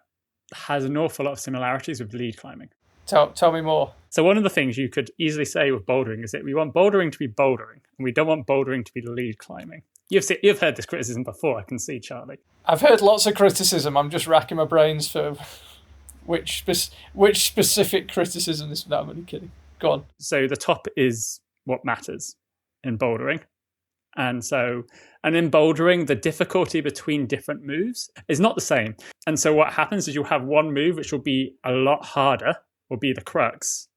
has an awful lot of similarities with lead climbing. Tell me more. So one of the things you could easily say with bouldering is that we want bouldering to be bouldering, and we don't want bouldering to be lead climbing. You've heard this criticism before, I can see, Charlie. I've heard lots of criticism. I'm just racking my brains for which specific criticism this. No, I'm only kidding. Go on. So the top is what matters in bouldering. And in bouldering, the difficulty between different moves is not the same. And so what happens is you'll have one move which will be a lot harder, will be the crux,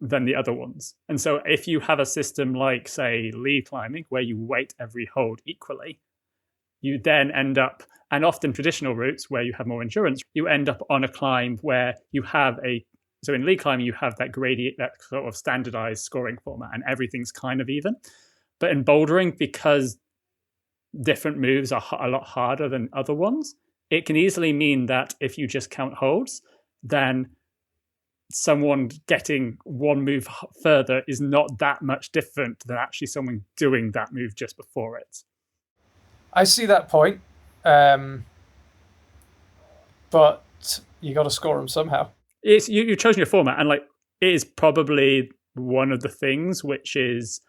than the other ones. And so if you have a system like, say, lead climbing, where you weight every hold equally, you then end up, and often traditional routes where you have more endurance, you end up on a climb where you have so in lead climbing, you have that gradient, that sort of standardized scoring format, and everything's kind of even. But in bouldering, because different moves are a lot harder than other ones, it can easily mean that if you just count holds, then someone getting one move further is not that much different than actually someone doing that move just before it. I see that point, but you got to score them somehow. You've chosen your format, and like it is probably one of the things which is,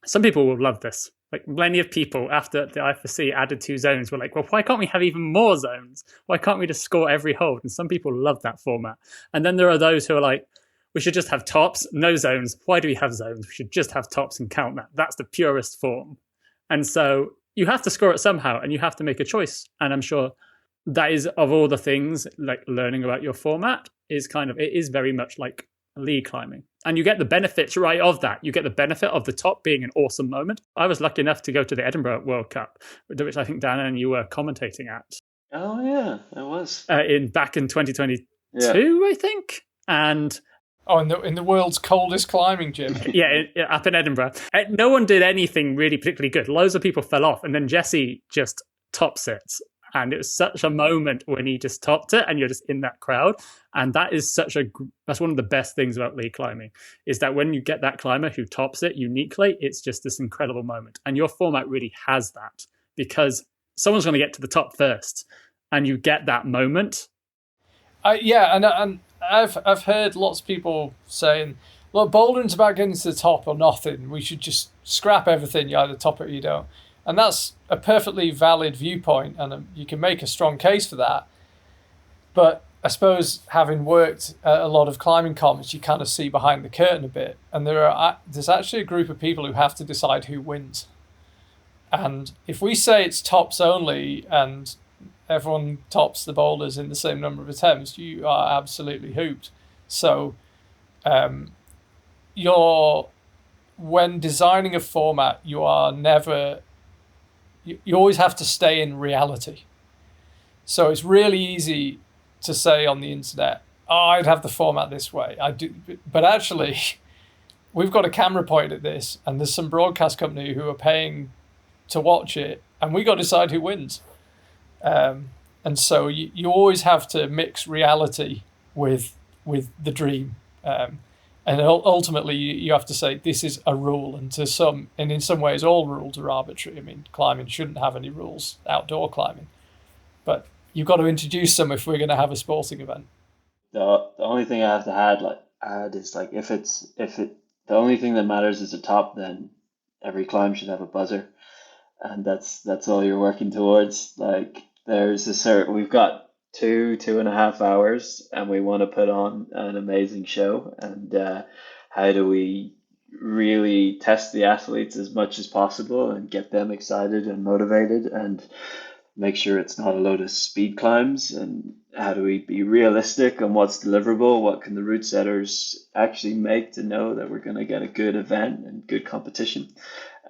some people will love this Like plenty of people after the IFSC added 2 zones were like, well, why can't we have even more zones? Why can't we just score every hold? And some people love that format. And then there are those who are like, we should just have tops, no zones. Why do we have zones? We should just have tops and count that. That's the purest form. And so you have to score it somehow and you have to make a choice. And I'm sure that is, of all the things, like learning about your format is it is very much like league climbing. And you get the benefits right of that. You get the benefit of the top being an awesome moment. I was lucky enough to go to the Edinburgh World Cup, which I think Danaan and you were commentating at. Oh yeah, I was. Back in 2022, I think. And in the world's coldest climbing gym. Yeah, up in Edinburgh. No one did anything really particularly good. Loads of people fell off, and then Jesse just tops it. And it was such a moment when he just topped it, and you're just in that crowd. And that is that's one of the best things about league climbing, is that when you get that climber who tops it uniquely, it's just this incredible moment. And your format really has that, because someone's going to get to the top first, and you get that moment. And I've heard lots of people saying, look, bouldering's about getting to the top or nothing. We should just scrap everything. You either top it or you don't. And that's a perfectly valid viewpoint, and you can make a strong case for that. But I suppose, having worked at a lot of climbing comps, you kind of see behind the curtain a bit. And there's actually a group of people who have to decide who wins. And if we say it's tops only and everyone tops the boulders in the same number of attempts, you are absolutely hooped. So when designing a format, you always have to stay in reality. So it's really easy to say on the internet, I'd have the format this way. I do, but actually, we've got a camera point at this, and there's some broadcast company who are paying to watch it, and we got to decide who wins. And so you always have to mix reality with the dream. And ultimately, you have to say this is a rule, and in some ways, all rules are arbitrary. I mean, climbing shouldn't have any rules, outdoor climbing, but you've got to introduce some if we're going to have a sporting event. The only thing I have to add is like if the only thing that matters is the top, then every climb should have a buzzer, and that's all you're working towards. Like we've got 2.5 hours, and we want to put on an amazing show. And how do we really test the athletes as much as possible and get them excited and motivated, and make sure it's not a load of speed climbs? And how do we be realistic on what's deliverable? What can the route setters actually make to know that we're going to get a good event and good competition?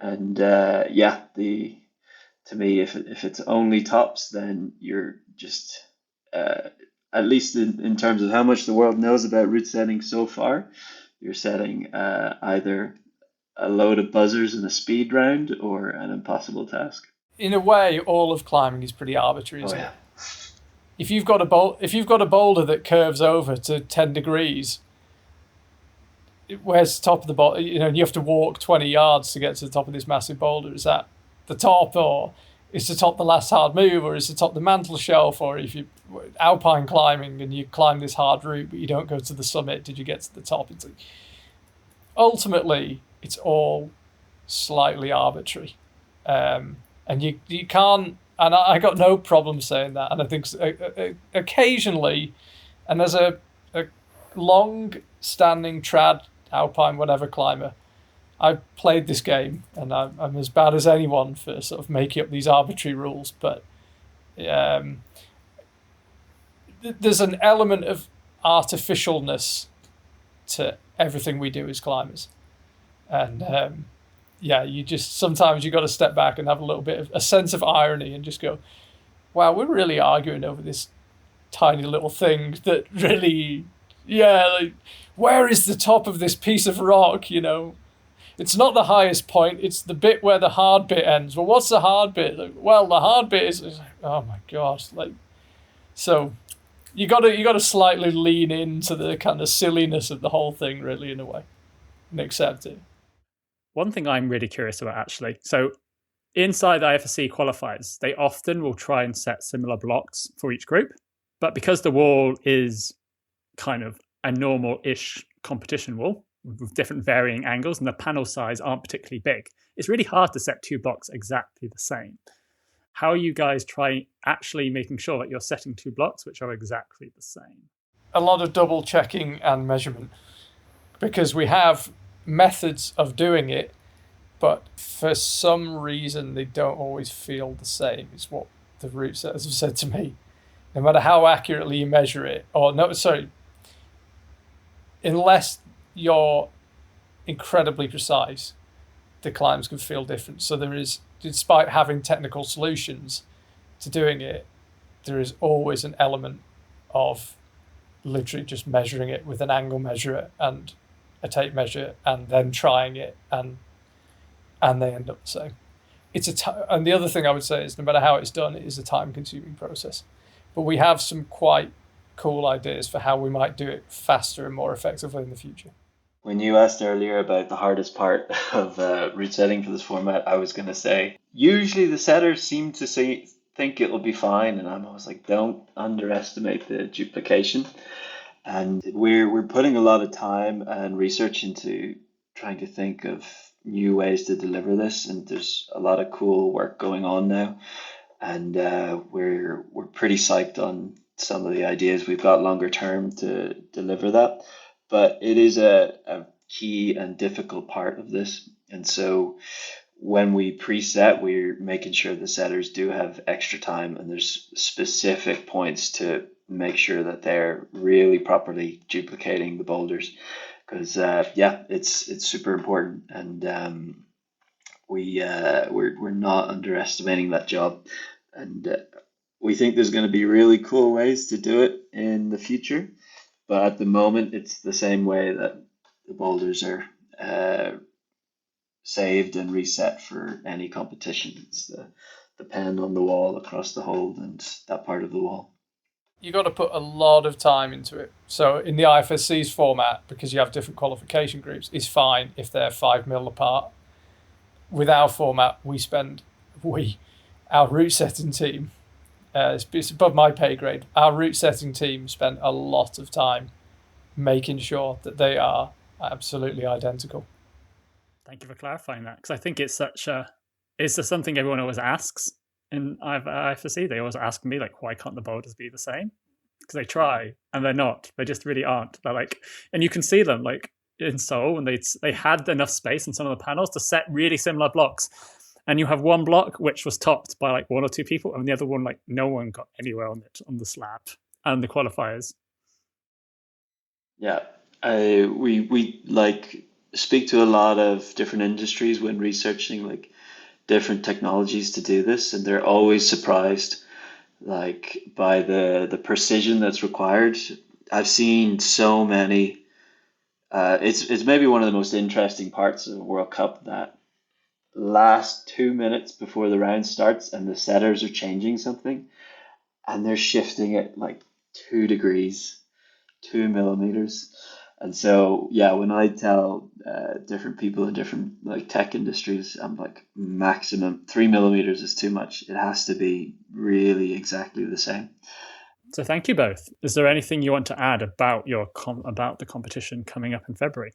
And to me, if it's only tops, then you're just at least in terms of how much the world knows about route setting so far, you're setting either a load of buzzers in a speed round or an impossible task. In a way, all of climbing is pretty arbitrary, isn't it? If you've got a boulder that curves over to 10 degrees, where's the top of the boulder? And you have to walk 20 yards to get to the top of this massive boulder. Is that the top, or is the top the last hard move, or is the top the mantle shelf? Or if you alpine climbing and you climb this hard route but you don't go to the summit, did you get to the top? Ultimately, it's all slightly arbitrary, and you can't. And I got no problem saying that. And I think occasionally, and as a long-standing trad, alpine, whatever climber, I've played this game, and I'm as bad as anyone for sort of making up these arbitrary rules. But there's an element of artificialness to everything we do as climbers, and sometimes you got to step back and have a little bit of a sense of irony and just go, wow, we're really arguing over this tiny little thing that really, where is the top of this piece of rock? It's not the highest point, it's the bit where the hard bit ends. Well, what's the hard bit? The hard bit is oh my gosh, so you got to slightly lean into the kind of silliness of the whole thing, really, in a way, and accept it. One thing I'm really curious about, actually, so inside the IFSC qualifiers, they often will try and set similar blocks for each group, but because the wall is kind of a normal-ish competition wall, with different varying angles, and the panel size aren't particularly big. It's really hard to set 2 blocks exactly the same. How are you guys actually making sure that you're setting 2 blocks which are exactly the same? A lot of double checking and measurement, because we have methods of doing it, but for some reason they don't always feel the same, is what the routesetters have said to me. No matter how accurately you measure it, unless you're incredibly precise, the climbs can feel different. So there is, despite having technical solutions to doing it, there is always an element of literally just measuring it with an angle measure and a tape measure, and then trying it, and they end up the same. And the other thing I would say is, no matter how it's done, it is a time-consuming process. But we have some quite cool ideas for how we might do it faster and more effectively in the future. When you asked earlier about the hardest part of route setting for this format, I was going to say, usually the setters seem to think it'll be fine, and I'm always like, don't underestimate the duplication. And we're putting a lot of time and research into trying to think of new ways to deliver this, and there's a lot of cool work going on now, and we're pretty psyched on some of the ideas we've got longer term to deliver that. But it is a key and difficult part of this, and so when we preset, we're making sure the setters do have extra time, and there's specific points to make sure that they're really properly duplicating the boulders, because it's super important, and we're not underestimating that job, and we think there's going to be really cool ways to do it in the future, but at the moment it's the same way that the boulders are saved and reset for any competition. It's the pen on the wall across the hold and that part of the wall. You got to put a lot of time into it. So in the IFSC's format, because you have different qualification groups, it's fine if they're 5 mil apart. With our format, our route setting team, it's above my pay grade. Our route setting team spent a lot of time making sure that they are absolutely identical. Thank you for clarifying that, because I think it's just something everyone always asks in IFSC. They always ask me, like, why can't the boulders be the same? Because they try and they're not. They just really aren't. They're like, and you can see them like in Seoul, and they had enough space in some of the panels to set really similar blocks. And you have one block which was topped by like 1 or 2 people, and the other one, like, no one got anywhere on it on the slab and the qualifiers. Yeah, we like speak to a lot of different industries when researching like different technologies to do this, and they're always surprised like by the precision that's required. I've seen so many. It's maybe one of the most interesting parts of the World Cup, that last 2 minutes before the round starts and the setters are changing something, and they're shifting it like 2 degrees, 2 millimeters. And so, yeah, when I tell different people in different like tech industries, I'm like, maximum 3 millimeters is too much. It has to be really exactly the same. So thank you both. Is there anything you want to add about about the competition coming up in February?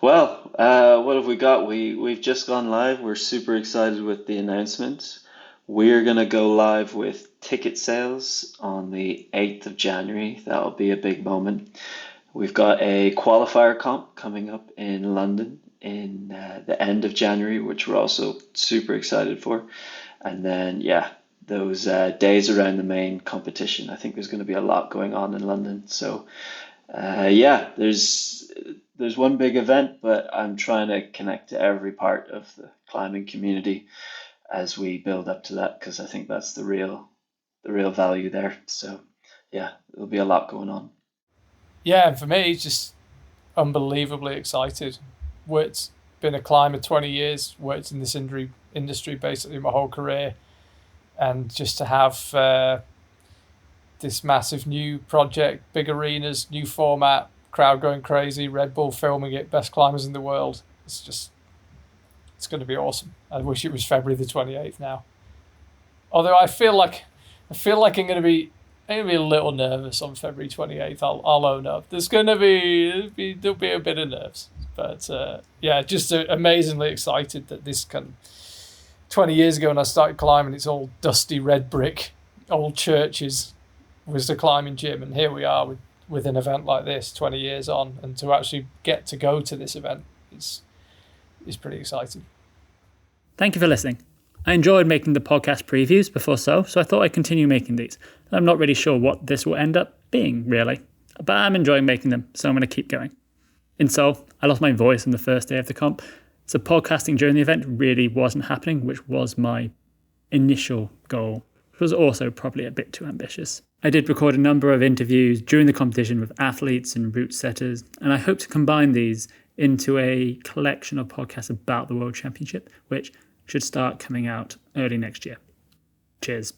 Well, what have we got? We've just gone live. We're super excited with the announcement. We're going to go live with ticket sales on the 8th of January. That'll be a big moment. We've got a qualifier comp coming up in London in the end of January, which we're also super excited for. And then, yeah, those days around the main competition, I think there's going to be a lot going on in London. So, yeah, there's one big event, but I'm trying to connect to every part of the climbing community as we build up to that, because I think that's the real value there. So, yeah, there'll be a lot going on. Yeah, and for me, it's just unbelievably excited. Worked, been a climber 20 years, worked in this industry basically my whole career, and just to have this massive new project, big arenas, new format, crowd going crazy, Red Bull filming it, best climbers in the world. It's going to be awesome. I wish it was February the 28th now. Although I feel like I'm going to be I'm gonna be a little nervous on February 28th. I'll own up. There'll be a bit of nerves, but just amazingly excited that this can. 20 years ago when I started climbing, it's all dusty red brick, old churches was the climbing gym, and here we are with an event like this 20 years on, and to actually get to go to this event is pretty exciting. Thank you for listening. I enjoyed making the podcast previews before so I thought I'd continue making these. I'm not really sure what this will end up being, really, but I'm enjoying making them, so I'm going to keep going. In Seoul, I lost my voice on the first day of the comp, so podcasting during the event really wasn't happening, which was my initial goal, which was also probably a bit too ambitious. I did record a number of interviews during the competition with athletes and routesetters, and I hope to combine these into a collection of podcasts about the World Championship, which should start coming out early next year. Cheers.